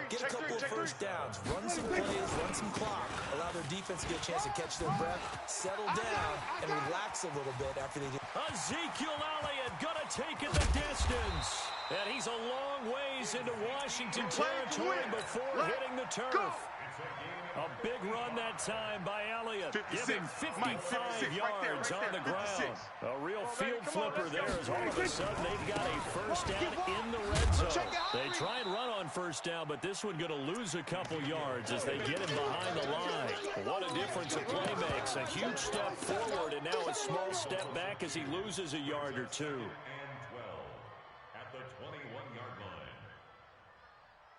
D: get a couple of first downs, run some plays, run some clock, allow their defense to get a chance to catch their breath, settle down, and relax a little bit after they do.
A: Ezekiel Elliott gonna take it the distance. And he's a long ways into Washington territory before hitting the turf. A big run that time by Elliott, giving 55 yards on the ground. A real field flipper there as all of a sudden they've got a first down in the red zone. They try and run on first down, but this one going to lose a couple yards as they get him behind the line. What a difference a play makes. A huge step forward and now a small step back as he loses a yard or two.
C: At the 21-yard line.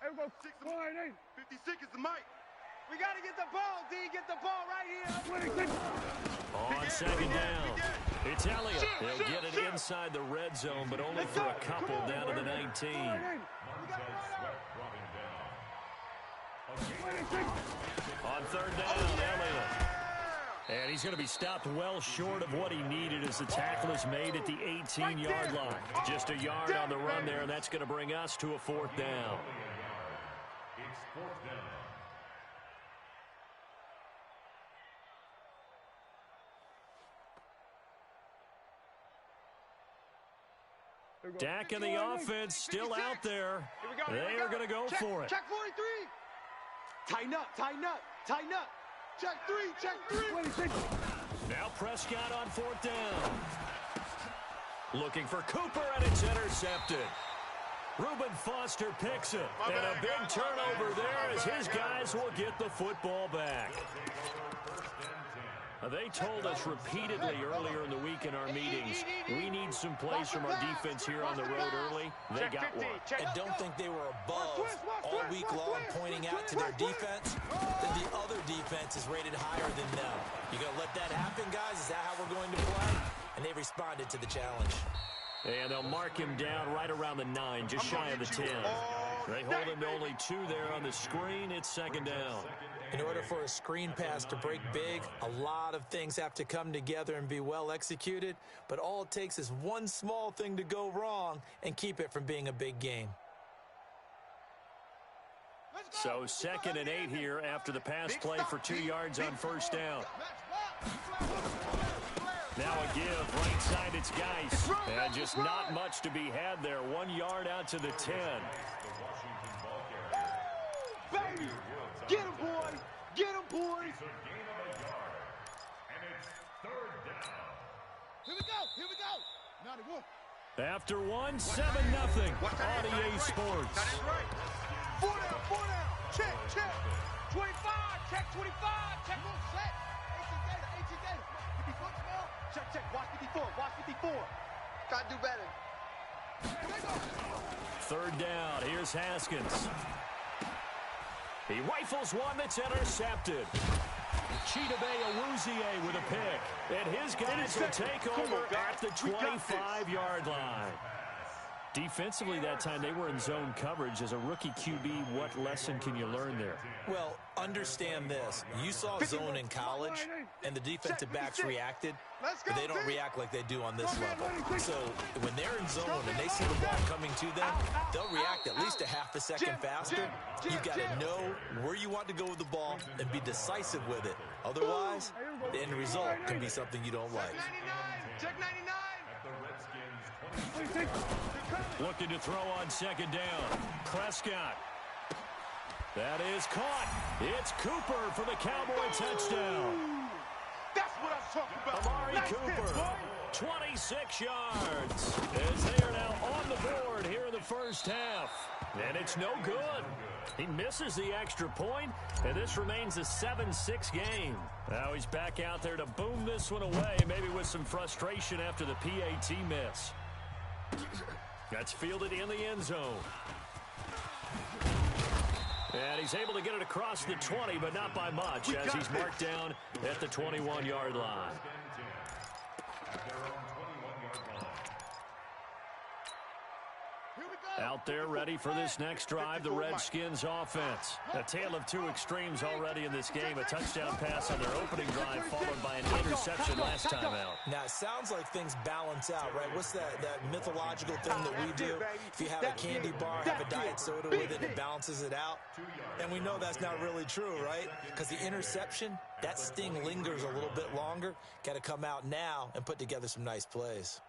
F: Hey, we go 6-8.
B: 56 is the mic. We got to get the ball, D. Get the ball right here.
A: On second down, it's Elliott. They'll get it inside the red zone, but only for a couple down to the 19. On third down, Elliott. And he's going to be stopped well short of what he needed as the tackle is made at the 18-yard line. Just a yard on the run there, and that's going to bring us to a 4th down.
C: It's 4th down.
A: Dak and the offense still out there. They are going to go for it.
B: Check 43. Tighten up, tighten up, tighten up. Check 3, check 3.
A: Now Prescott on 4th down. Looking for Cooper, and it's intercepted. Reuben Foster picks it. And a big turnover there as his guys will get the football back. They told us repeatedly earlier in the week in our meetings, we need some plays from our defense here on the road early. They got one.
D: I don't think they were above all week long pointing out to their defense. Then the other defense is rated higher than them. You going to let that happen, guys? Is that how we're going to play? And they responded to the challenge.
A: And they'll mark him down right around the 9, just shy of the 10. They hold him to only 2 there on the screen. It's second down.
D: In order for a screen pass to break big, a lot of things have to come together and be well executed. But all it takes is one small thing to go wrong and keep it from being a big game.
A: So 2nd and 8 here after the pass play for 2 yards on first down. Now a give, right side, it's Geis. And just not much to be had there. 1 yard out to the 10.
B: Baby, get him, boy. Get him, boy.
C: It's a gain of a yard. And it's 3rd down.
B: Here we go. Here we go. Now the wolf.
A: After 1, 7-0 on EA Sports.
B: That is right. 4 down, 4 down. Check, check. 25, check 25. Check, move, set. 18 data. 54 small. Check, check. Watch 54, watch 54. Gotta do better.
A: Third down. Here's Haskins. He rifles one that's intercepted. Chidobe Awuzie with a pick. And his guys will take over at the 25-yard line. Defensively that time, they were in zone coverage. As a rookie QB, what lesson can you learn there?
D: Well, understand this. You saw zone in college, and the defensive backs reacted, but they don't react like they do on this level. So when they're in zone and they see the ball coming to them, they'll react at least a half a second faster. You've got to know where you want to go with the ball and be decisive with it. Otherwise, the end result can be something you don't like.
B: Check 99.
A: Looking to throw on second down. Prescott. That is caught. It's Cooper for the Cowboy touchdown.
B: That's what I was talking about.
A: Amari Cooper, 26 yards, as they are now on the board here in the first half. And it's no good. He misses the extra point, and this remains a 7-6 game. Now he's back out there to boom this one away, maybe with some frustration after the PAT miss. That's fielded in the end zone. And he's able to get it across the 20, but not by much, as he's marked down at the 21-yard line. Out there ready for this next drive, the Redskins offense. A tale of two extremes already in this game. A touchdown pass on their opening drive, followed by an interception last time out.
D: Now, it sounds like things balance out, right? What's that mythological thing that we do? If you have a candy bar, have a diet soda with it, it balances it out. And we know that's not really true, right? Because the interception, that sting lingers a little bit longer. Got to come out now and put together some nice plays.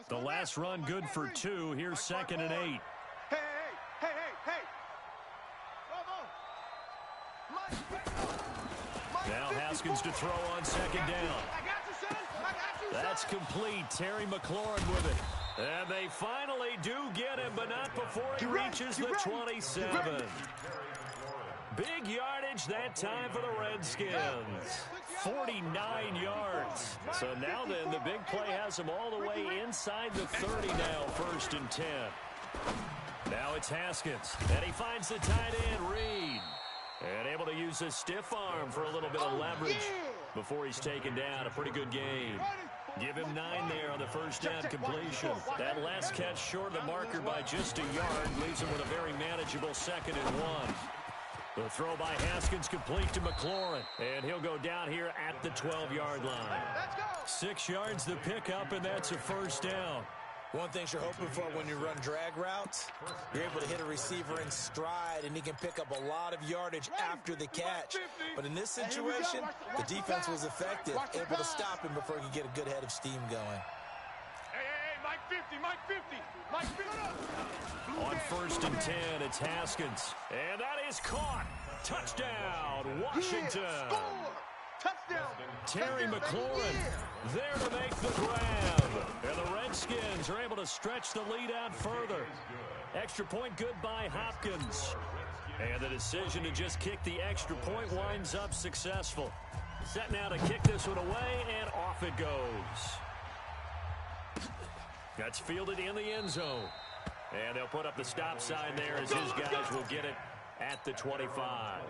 A: The last run good for 2. Here's 2nd and 8.
B: Hey.
A: Now Haskins to throw on second down. That's complete. Terry McLaurin with it. And they finally do get him, but not before he reaches the 27. Big yardage that time for the Redskins. 49 yards. So now then, the big play has them all the way inside the 30 now, 1st and 10. Now it's Haskins, and he finds the tight end, Reed. And able to use his stiff arm for a little bit of leverage before he's taken down. A pretty good game. Give him 9 there on the first down completion. That last catch short of the marker by just a yard leaves him with a very manageable 2nd and 1. The throw by Haskins complete to McLaurin, and he'll go down here at the 12-yard line. 6 yards the pickup, and that's a first down.
D: One thing you're hoping for when you run drag routes, you're able to hit a receiver in stride, and he can pick up a lot of yardage after the catch. But in this situation, the defense was effective, able to stop him before he could get a good head of steam going.
F: Hey, Mike 50, Mike 50, Mike 50.
A: On 1st and 10, it's Haskins. And that is caught. Touchdown, Washington.
B: Touchdown.
A: Terry McLaurin there to make the grab. And the Redskins are able to stretch the lead out further. Extra point good by Hopkins. And the decision to just kick the extra point winds up successful. Set now to kick this one away, and off it goes. That's fielded in the end zone. And they'll put up the stop sign there as his guys will get it at the 25.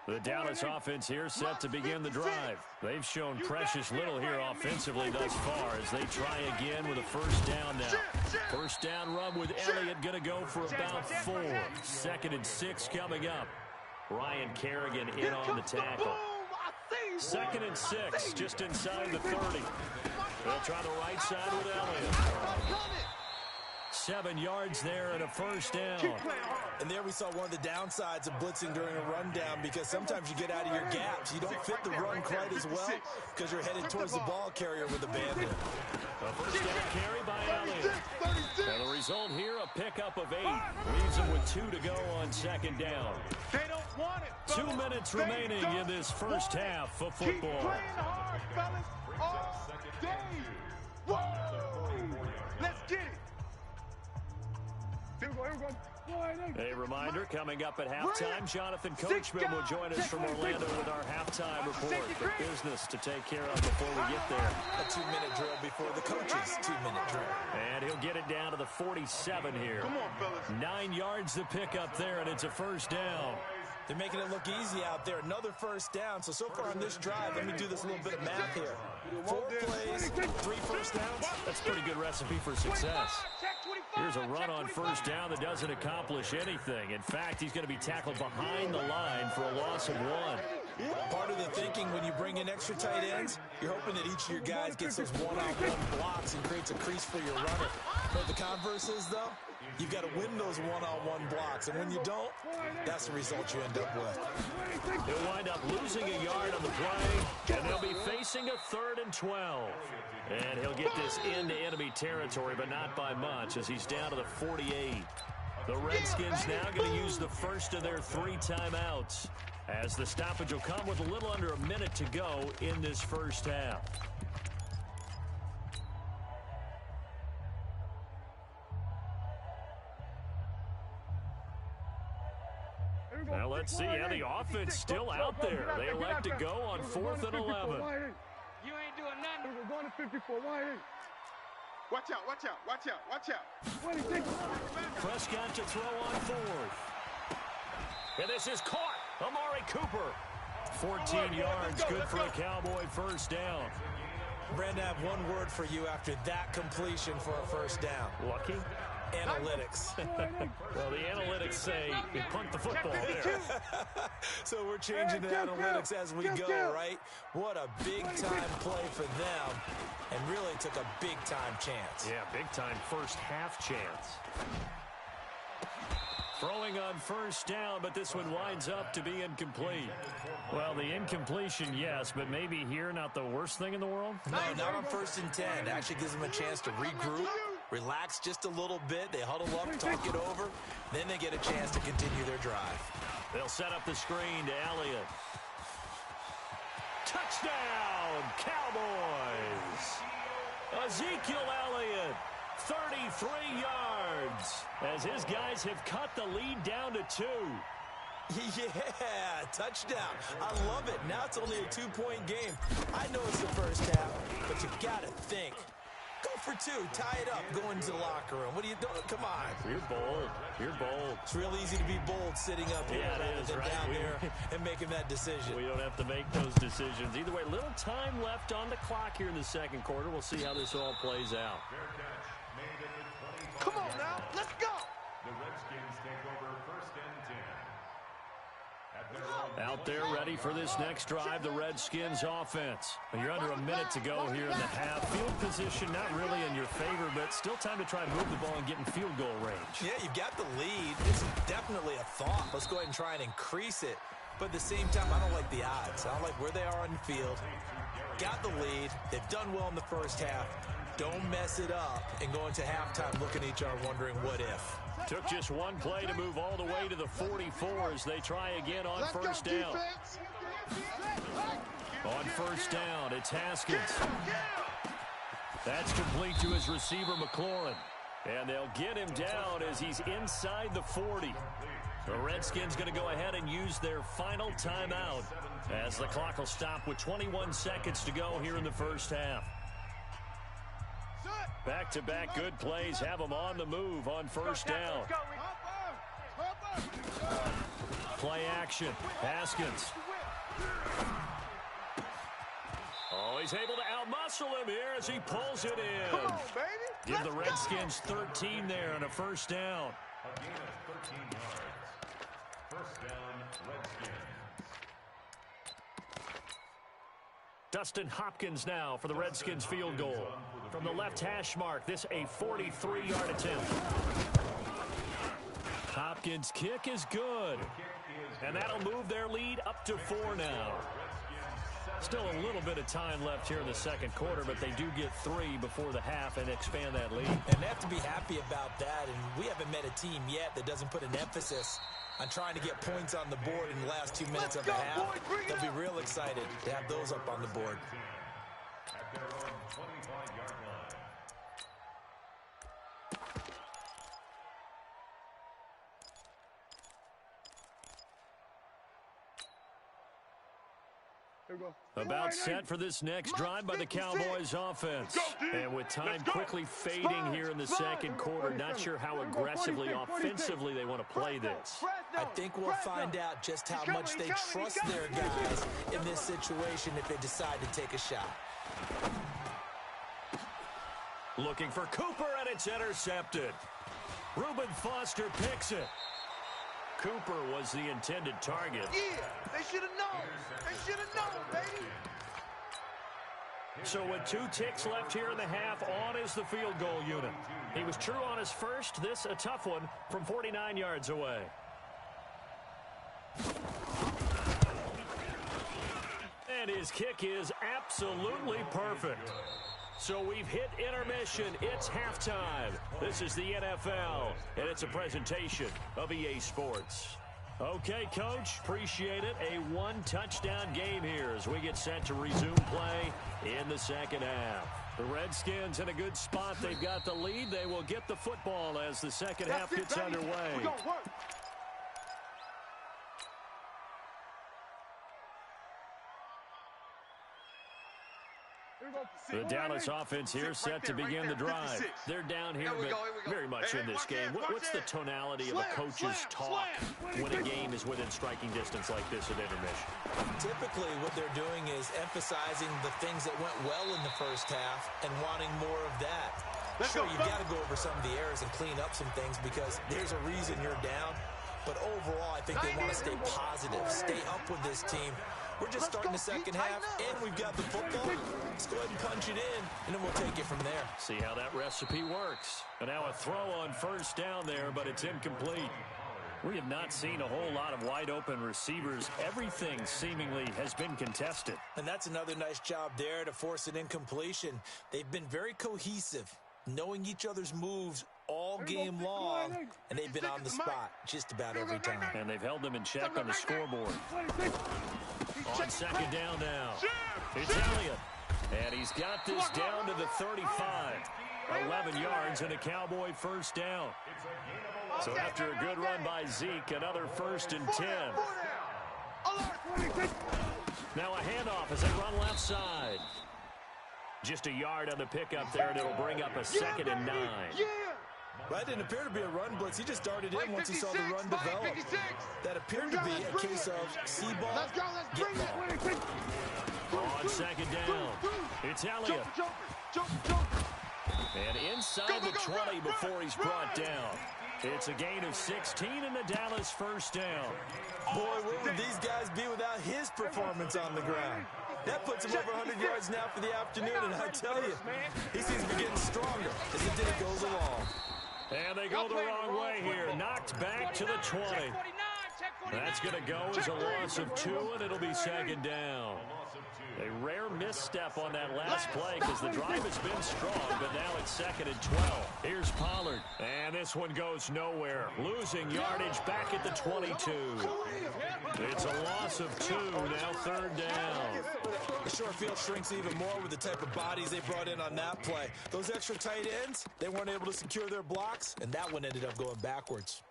A: The Dallas offense here set to begin the drive. They've shown precious little here offensively thus far as they try again with a first down now. First down run with Elliott going to go for about 4. 2nd and 6 coming up. Ryan Kerrigan in on the tackle. 2nd and 6 just inside the 30. They'll try the right side with Elliott. 7 yards there and a first down.
D: And there we saw one of the downsides of blitzing during a rundown, because sometimes you get out of your gaps. You don't fit the run quite as well because you're headed towards the ball carrier with a bandit.
A: A first down carry by Elliott. And the result here, a pickup of 8. Leaves him with 2 to go on 2nd down.
B: They don't want it.
A: 2 minutes remaining in this first half of football.
B: Keep playing hard, fellas, all day. Whoa! Let's get it.
F: Here we go.
A: A reminder, coming up at halftime, Jonathan Coachman will join us from Orlando with our halftime report. The business to take care of before we get there.
D: A 2-minute drill before the coach's 2-minute drill.
A: And he'll get it down to the 47 here.
B: Come on, fellas.
A: 9 yards to pick up there, and it's a first down.
D: They're making it look easy out there. Another first down. So far on this drive, let me do this little bit of math here. 4 plays, 3 first downs.
A: That's a pretty good recipe for success. Here's a run on first down that doesn't accomplish anything. In fact, he's going to be tackled behind the line for a loss of 1.
D: Part of the thinking when you bring in extra tight ends, you're hoping that each of your guys gets those one-on-one blocks and creates a crease for your runner. But the converse is, though, you've got to win those one-on-one blocks. And when you don't, that's the result you end up with.
A: He'll wind up losing a yard on the play, and they'll be facing a 3rd and 12. And he'll get this into enemy territory, but not by much, as he's down to the 48. The Redskins now going to use the first of their 3 timeouts, as the stoppage will come with a little under a minute to go in this first half. Now let's see how the offense still out there. They elect to go on 4th and 11.
F: You ain't doing nothing. We're going to 54.
B: Watch out, watch out, watch out, watch out.
A: Prescott to throw on 4th. And this is caught. Amari Cooper. 14 yards, good for a Cowboy first down.
D: Brandon, I have one word for you after that completion for a first down.
A: Lucky?
D: Analytics.
A: Well, the analytics say you punt the football there.
D: So we're changing the analytics as we go, right? What a big-time play for them, and really took a big-time chance.
A: Yeah, big-time first half chance. Throwing on first down, but this one winds up to be incomplete. Well, the incompletion, yes, but maybe here not the worst thing in the world?
D: No, not on 1st and 10. It actually gives them a chance to regroup, relax just a little bit. They huddle up, talk it over. Then they get a chance to continue their drive.
A: They'll set up the screen to Elliott. Touchdown, Cowboys! Ezekiel Elliott, 33 yards, as his guys have cut the lead down to 2.
D: Yeah, touchdown. I love it. Now it's only a 2-point game. I know it's the first half, but you got to think. Go for 2. Tie it up. Go into the locker room. What are you doing? Come on.
A: You're bold. You're bold.
D: It's real easy to be bold sitting up here rather than down there and making that decision.
A: We don't have to make those decisions. Either way, little time left on the clock here in the second quarter. We'll see how this all plays out.
B: Come on now. Let's go.
C: The Redskins take over 1st and 10.
A: Out there ready for this next drive, the Redskins offense. You're under a minute to go here in the half. Field position not really in your favor, but still time to try and move the ball and get in field goal range.
D: Yeah, you've got the lead. It's definitely a thought. Let's go ahead and try and increase it. But at the same time, I don't like the odds. I don't like where they are on the field. Got the lead. They've done well in the first half. Don't mess it up and go into halftime looking at each other wondering what if.
A: Took just one play to move all the way to the 44 as they try again on first down. On first down, it's Haskins. That's complete to his receiver, McLaurin. And they'll get him down as he's inside the 40. The Redskins going to go ahead and use their final timeout as the clock will stop with 21 seconds to go here in the first half. Back-to-back good plays have them on the move on first down. Play action. Haskins. Oh, he's able to outmuscle him here as he pulls it in.
B: Come on, baby.
A: Give the Redskins 13 there and a first down.
C: A gain of 13 yards. First down, Redskins.
A: Dustin Hopkins now for the Redskins field goal. From the left hash mark, this a 43-yard attempt. Hopkins' kick is good. And that'll move their lead up to 4 now. Still a little bit of time left here in the second quarter, but they do get 3 before the half and expand that lead.
D: And they have to be happy about that. And we haven't met a team yet that doesn't put an emphasis on trying to get points on the board in the last 2 minutes of the half. They'll be real excited to have those up on the board.
C: At their own 25-yard line.
A: About set for this next drive by the Cowboys offense. And with time quickly fading here in the second quarter, not sure how aggressively, offensively they want to play this.
D: I think we'll find out just how much they trust their guys in this situation if they decide to take a shot.
A: Looking for Cooper, and it's intercepted. Reuben Foster picks it. Cooper was the intended target.
B: Yeah, they should have known. They should have known, baby.
A: So with 2 ticks left here in the half, on is the field goal unit. He was true on his first. This a tough one from 49 yards away. And his kick is absolutely perfect. So we've hit intermission. It's halftime. This is the NFL, and it's a presentation of EA Sports. Okay, Coach, appreciate it. A 1-touchdown game here as we get set to resume play in the second half. The Redskins in a good spot. They've got the lead. They will get the football as the second half gets underway.
B: We're gonna work.
A: The Dallas offense here set to begin the drive. They're down here, but very much in this game. What's the tonality of a coach's talk when a game is within striking distance like this at intermission?
D: Typically, what they're doing is emphasizing the things that went well in the first half and wanting more of that. Sure, you've got to go over some of the errors and clean up some things because there's a reason you're down. But overall, I think they want to stay positive, stay up with this team. We're just starting the second half, and we've got the football. Let's go ahead and punch it in, and then we'll take it from there.
A: See how that recipe works. And now a throw on first down there, but it's incomplete. We have not seen a whole lot of wide-open receivers. Everything seemingly has been contested.
D: And that's another nice job there to force an incompletion. They've been very cohesive, knowing each other's moves all game long, and they've been on the spot just about every time.
A: And they've held them in check on the scoreboard. On second down now, it's Elliott. And he's got this down to the 35. 11 yards and a Cowboy first down. So after a good run by Zeke, another 1st and 10. Now a handoff as they run left side. Just a yard on the pickup there, and it'll bring up a 2nd and 9.
D: That didn't appear to be a run blitz. He just darted in once he saw the run develop. That appeared to be a case of see ball, get ball.
A: On second down, it's Elliott. And inside the 20 before he's brought down. It's a gain of 16 and the Dallas first down.
D: Boy, where would these guys be without his performance on the ground? That puts him over 100 yards now for the afternoon, and I tell you, he seems to be getting stronger as the day goes along.
A: And they go the wrong way here. Knocked back to the 20. That's going to go as a loss of 2, and it'll be 2nd down. A rare misstep on that last play because the drive has been strong, but now it's 2nd and 12. Here's Pollard, and this one goes nowhere. Losing yardage back at the 22. It's a loss of 2, now 3rd down.
D: The short field shrinks even more with the type of bodies they brought in on that play. Those extra tight ends, they weren't able to secure their blocks, and that one ended up going backwards.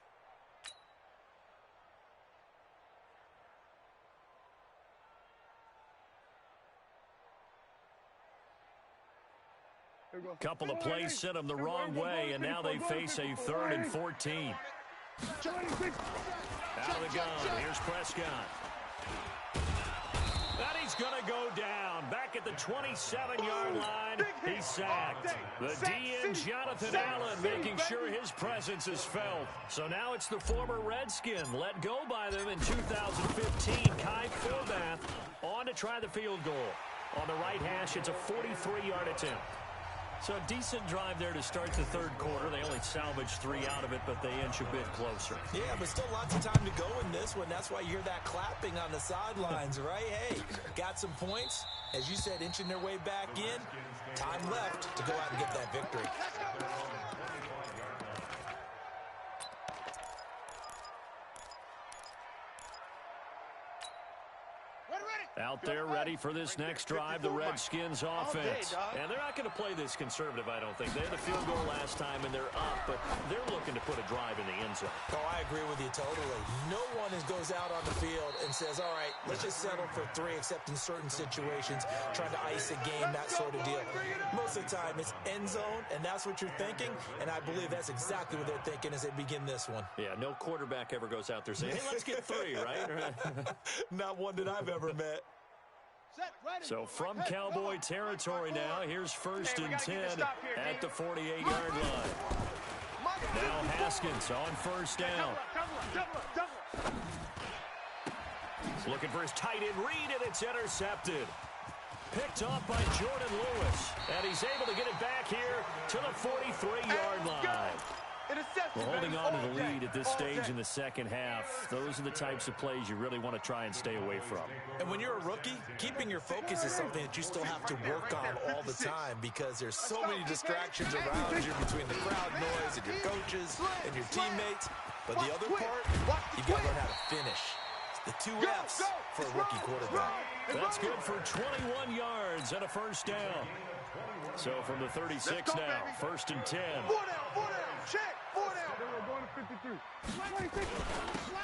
A: Couple of plays sent them the wrong way, and now they face a 3rd and 14. Out of the gun, here's Prescott. And he's going to go down. Back at the 27-yard line, he's sacked. The DN, Jonathan Allen, making sure his presence is felt. So now it's the former Redskin, let go by them in 2015, Kai Forbath, on to try the field goal. On the right hash, it's a 43-yard attempt. So a decent drive there to start the 3rd quarter. They only salvaged 3 out of it, but they inch a bit closer.
D: Yeah, but still lots of time to go in this one. That's why you hear that clapping on the sidelines, right? Hey, got some points. As you said, inching their way back in. Time left to go out and get that victory.
A: Out there ready for this next drive, the Redskins offense. And they're not going to play this conservative, I don't think. They had the field goal last time, and they're up, but they're looking to put a drive in the end zone.
D: Oh, I agree with you totally. No one goes out on the field and says, all right, let's just settle for 3, except in certain situations, trying to ice a game, that sort of deal. Most of the time, it's end zone, and that's what you're thinking, and I believe that's exactly what they're thinking as they begin this one.
A: Yeah, no quarterback ever goes out there saying, hey, let's get 3, right?
D: Not one that I've ever met.
A: So from Cowboy territory now, here's 1st and 10 at the 48-yard line. Now Haskins on 1st down. He's looking for his tight end read, and it's intercepted. Picked off by Jordan Lewis, and he's able to get it back here to the 43-yard line. We're holding on to the lead at this stage in the second half. Those are the types of plays you really want to try and stay away from.
D: And when you're a rookie, keeping your focus is something that you still have to work on all the time because there's so many distractions around you between the crowd noise and your coaches and your teammates. But the other part, you've got to learn how to finish. The 2 F's for a rookie quarterback.
A: That's good for 21 yards and a 1st down. So from the 36 now, 1st and 10.
B: 4 down, check, 4 down.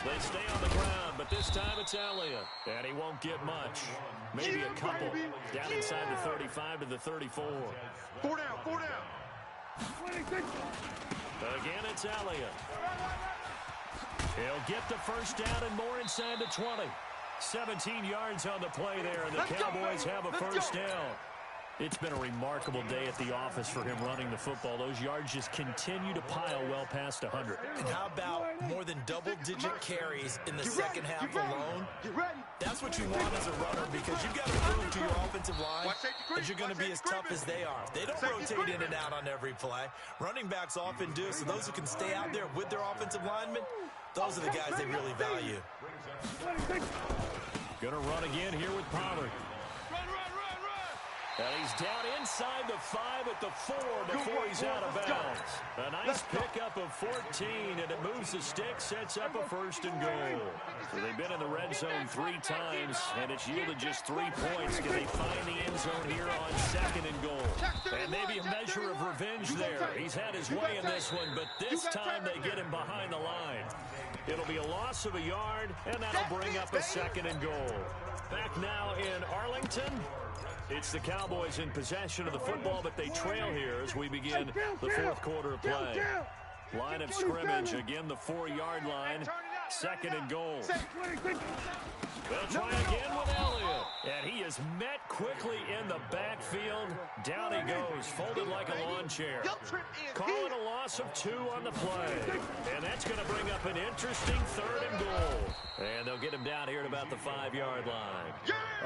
A: They stay on the ground, but this time it's Elliott. And he won't get much. Maybe a couple. Down inside the 35 to the 34.
B: 4 down.
A: Again, it's Elliott. He'll get the 1st down and more inside the 20. 17 yards on the play there, and the Cowboys have a 1st down. It's been a remarkable day at the office for him running the football. Those yards just continue to pile well past 100.
D: And how about more than double-digit carries in the second half alone? That's what you want as a runner because you've got to prove to your offensive line that you're going to be as tough as they are. They don't rotate in and out on every play. Running backs often do, so those who can stay out there with their offensive linemen, those are the guys they really value.
A: Going to run again here with Pollard. And he's down inside the 5 at the 4 before he's out of bounds. A nice pickup of 14, and it moves the stick, sets up a 1st and goal. So they've been in the red zone 3 times, and it's yielded just 3 points. Can they find the end zone here on 2nd and goal? And maybe a measure of revenge there. He's had his way in this one, but this time they get him behind the line. It'll be a loss of a yard, and that'll bring up a 2nd and goal. Back now in Arlington. It's the Cowboys in possession of the football, but they trail here as we begin the 4th quarter of play. Line of scrimmage, again the 4-yard line, 2nd and goal. They'll try again with Elliott, and he is met quickly in the backfield. Down he goes, folded like a lawn chair. Call it a loss of 2 on the play, and that's going to bring up an interesting 3rd and goal. And they'll get him down here at about the 5-yard line.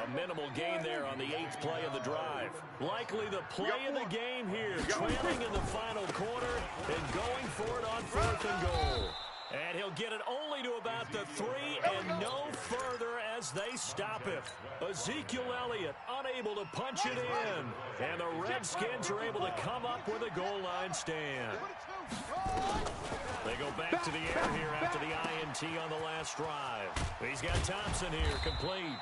A: A minimal gain there on the 8th play of the drive. Likely the play of the game here, trailing in the final quarter and going for it on 4th and goal. And he'll get it only to about the 3 and no further as they stop him. Ezekiel Elliott unable to punch it in. And the Redskins are able to come up with a goal line stand. They go back to the air here after the INT on the last drive. He's got Thompson here, complete.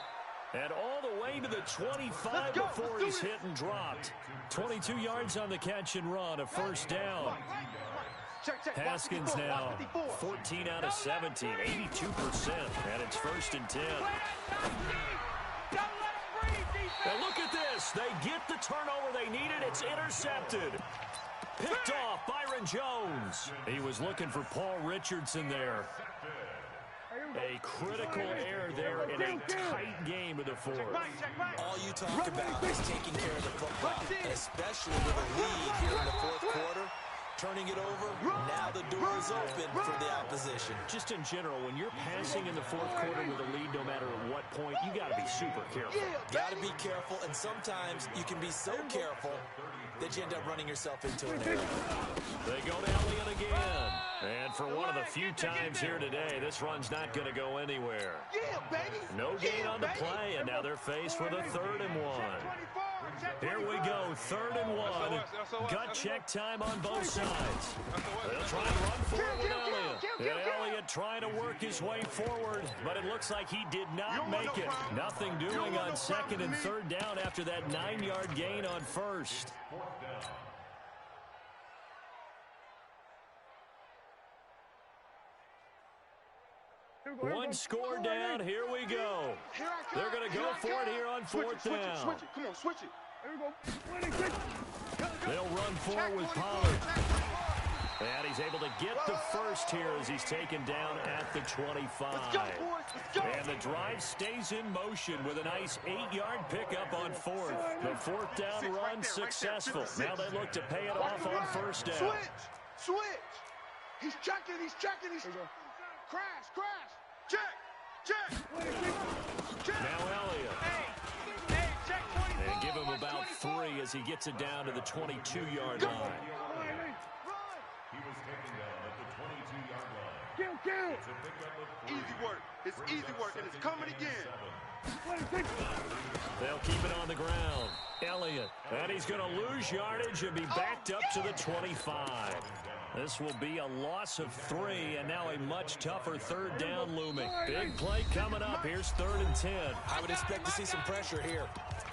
A: And all the way to the 25 before he's hit and dropped. 22 yards on the catch and run, a 1st down. Haskins now 14 out of 17, 82%, and it's 1st and 10. And look at this. They get the turnover they needed. It's intercepted. Picked off Byron Jones. He was looking for Paul Richardson there. A critical error there in a tight game of the 4th.
D: All you talk about is taking care of the football, and especially with a lead here in the 4th quarter. Turning it over, now the door is open for the opposition.
A: Just in general, when you're passing in the 4th quarter with a lead, no matter at what point, you got to be super careful.
D: Got to be careful, and sometimes you can be so careful that you end up running yourself into an error.
A: They go to Elliott again. And for one of the few times here today, this run's not going to go anywhere. No gain on the play, and now they're faced with a 3rd and 1. Here we go, 3rd and 1. Gut check time on both sides. They'll try and run for it with Elliott. And Elliott trying to work his way forward, but it looks like he did not make it. Nothing doing on 2nd and 3rd down after that 9-yard gain on 1st. One score down. Here we go. They're going to go for it here on 4th down.
B: Switch it. Come on, switch it.
A: They'll run for it with Pollard. And he's able to get the first here as he's taken down at the 25.
B: Let's go, boys. Let's go.
A: And the drive stays in motion with a nice 8-yard pickup on 4th. The 4th down run successful. Now they look to pay it off on 1st down.
B: Switch. He's checking. Crash. Check.
A: Now Elliott. And give him about 3 as he gets it down to the 22-yard line.
C: He was taken down at the 22-yard line.
B: Kill. It's easy work, and it's coming again.
A: They'll keep it on the ground. Elliott. And he's going to lose yardage and be backed up to the 25. This will be a loss of 3, and now a much tougher 3rd down looming. Big play coming up. Here's 3rd and 10.
D: I would expect to see some pressure here.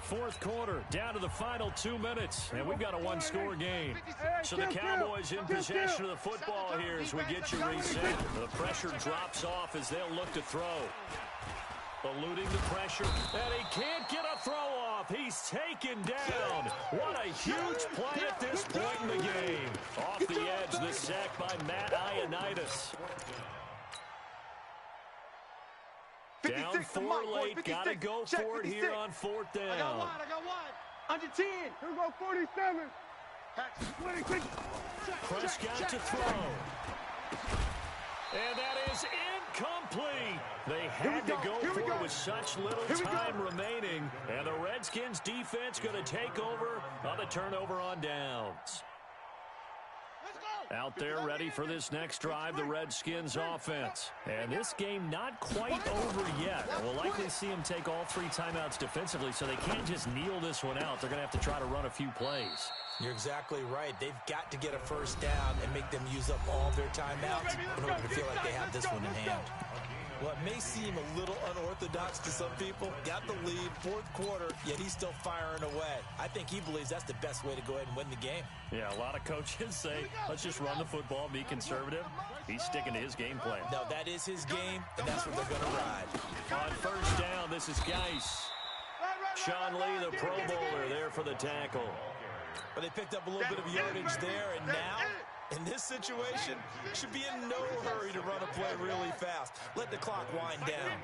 A: 4th quarter, down to the final 2 minutes, and we've got a 1-score game. So the Cowboys in possession of the football here as we get you reset. The pressure drops off as they'll look to throw. Eluding the pressure, and he can't get a throw off. He's taken down. What a huge play at this point in the game. Off the edge, the sack by Matt Ioannidis. Down 4 late, got to go for it here on 4th down.
B: I got one. Under 10. Here we go, 47.
A: Prescott to throw. And that is incomplete. They had to go for it with such little time remaining. And the Redskins defense going to take over on the turnover on downs. Out there ready for this next drive, the Redskins offense. And this game not quite over yet. We'll likely see them take all 3 timeouts defensively, so they can't just kneel this one out. They're going to have to try to run a few plays.
D: You're exactly right. They've got to get a first down and make them use up all their timeouts in order to feel like they have this one in hand. Well, it may seem a little unorthodox to some people. Got the lead, 4th quarter, yet he's still firing away. I think he believes that's the best way to go ahead and win the game.
A: Yeah, a lot of coaches say, let's just run the football, be conservative. He's sticking to his game plan.
D: No, that is his game, and that's what they're going to ride.
A: On 1st down, this is Geis. Sean Lee, the Pro Bowler, there for the tackle.
D: But they picked up a little bit of yardage there, and now, in this situation, should be in no hurry to run a play really fast. Let the clock wind down.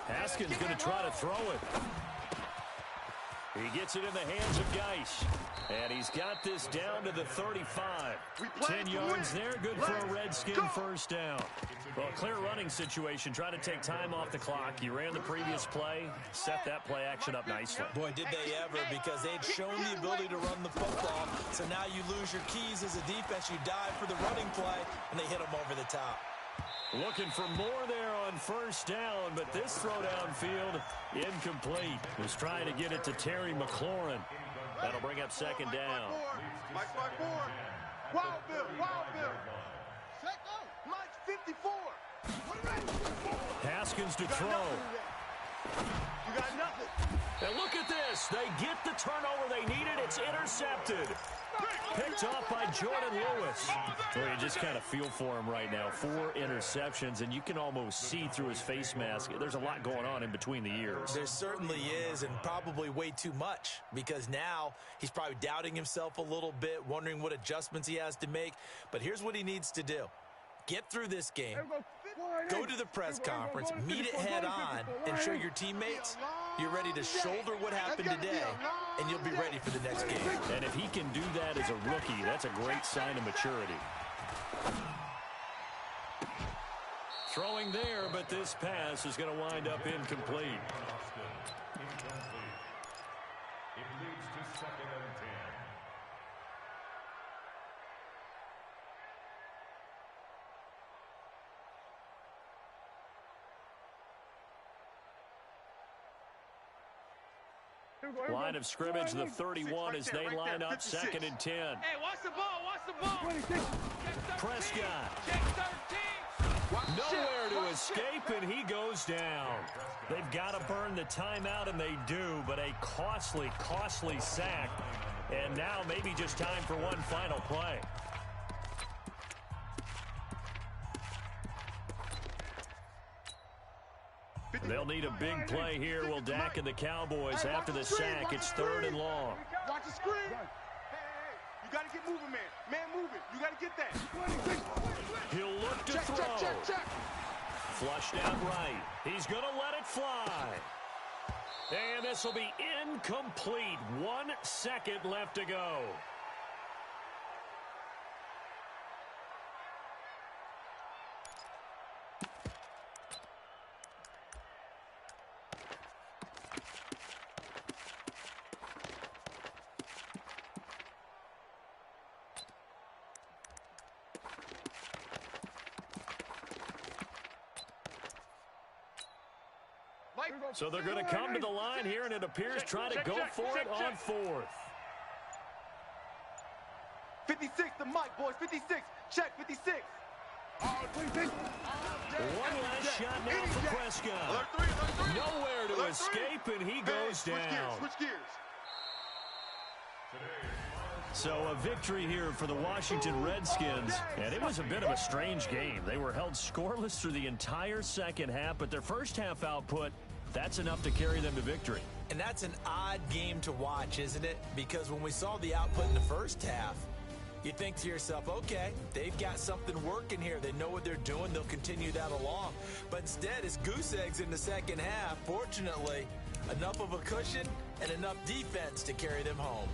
A: Haskins going to try to throw it. He gets it in the hands of Geis. And he's got this down to the 35. 10 yards there, good for a Redskin first down. Well, a clear running situation, trying to take time off the clock. You ran the previous play, set that play action up nicely.
D: Boy, did they ever, because they'd shown the ability to run the football. So now you lose your keys as a defense. You dive for the running play, and they hit them over the top.
A: Looking for more there on 1st down, but this throw downfield incomplete. Was trying to get it to Terry McLaurin. That'll bring up 2nd down.
B: Mike 4. Wild Bill. Mike 54.
A: Haskins to throw.
B: You got nothing.
A: And look at this. They get the turnover they needed. It's intercepted. Picked off by Jordan Lewis. Well, you just kind of feel for him right now. 4 interceptions, and you can almost see through his face mask. There's a lot going on in between the ears.
D: There certainly is, and probably way too much, because now he's probably doubting himself a little bit, wondering what adjustments he has to make. But here's what he needs to do. Get through this game, go to the press conference, meet it head on, and show your teammates you're ready to shoulder what happened today, and you'll be ready for the next game.
A: And if he can do that as a rookie, that's a great sign of maturity. Throwing there, but this pass is going to wind up incomplete.
C: It leads to 2nd and 10.
A: Line of scrimmage, the 31 as they line up 2nd and 10.
B: Hey, watch the ball, watch the ball.
A: Prescott.
B: Check 13.
A: Nowhere to escape, and he goes down. They've got to burn the timeout, and they do, but a costly, costly sack. And now maybe just time for one final play. They'll need a big play here. Will Dak and the Cowboys after the sack. It's 3rd and long.
B: Watch the screen. Hey, you got to get moving, man. Man moving. You got to get that.
A: He'll look to throw.
B: Check.
A: Flushed out right. He's going to let it fly. And this will be incomplete. 1 second left to go. So they're going to come to the line here, and it appears try to go for it on 4th.
B: 56 to Mike, boys. 56. Check 56.
A: One last shot now for Prescott. Nowhere to escape, and he goes down.
B: Switch gears.
A: So a victory here for the Washington Redskins, and it was a bit of a strange game. They were held scoreless through the entire second half, but their first half output, that's enough to carry them to victory.
D: And that's an odd game to watch, isn't it? Because when we saw the output in the first half, you think to yourself, okay, they've got something working here. They know what they're doing. They'll continue that along. But instead, it's goose eggs in the second half. Fortunately, enough of a cushion and enough defense to carry them home.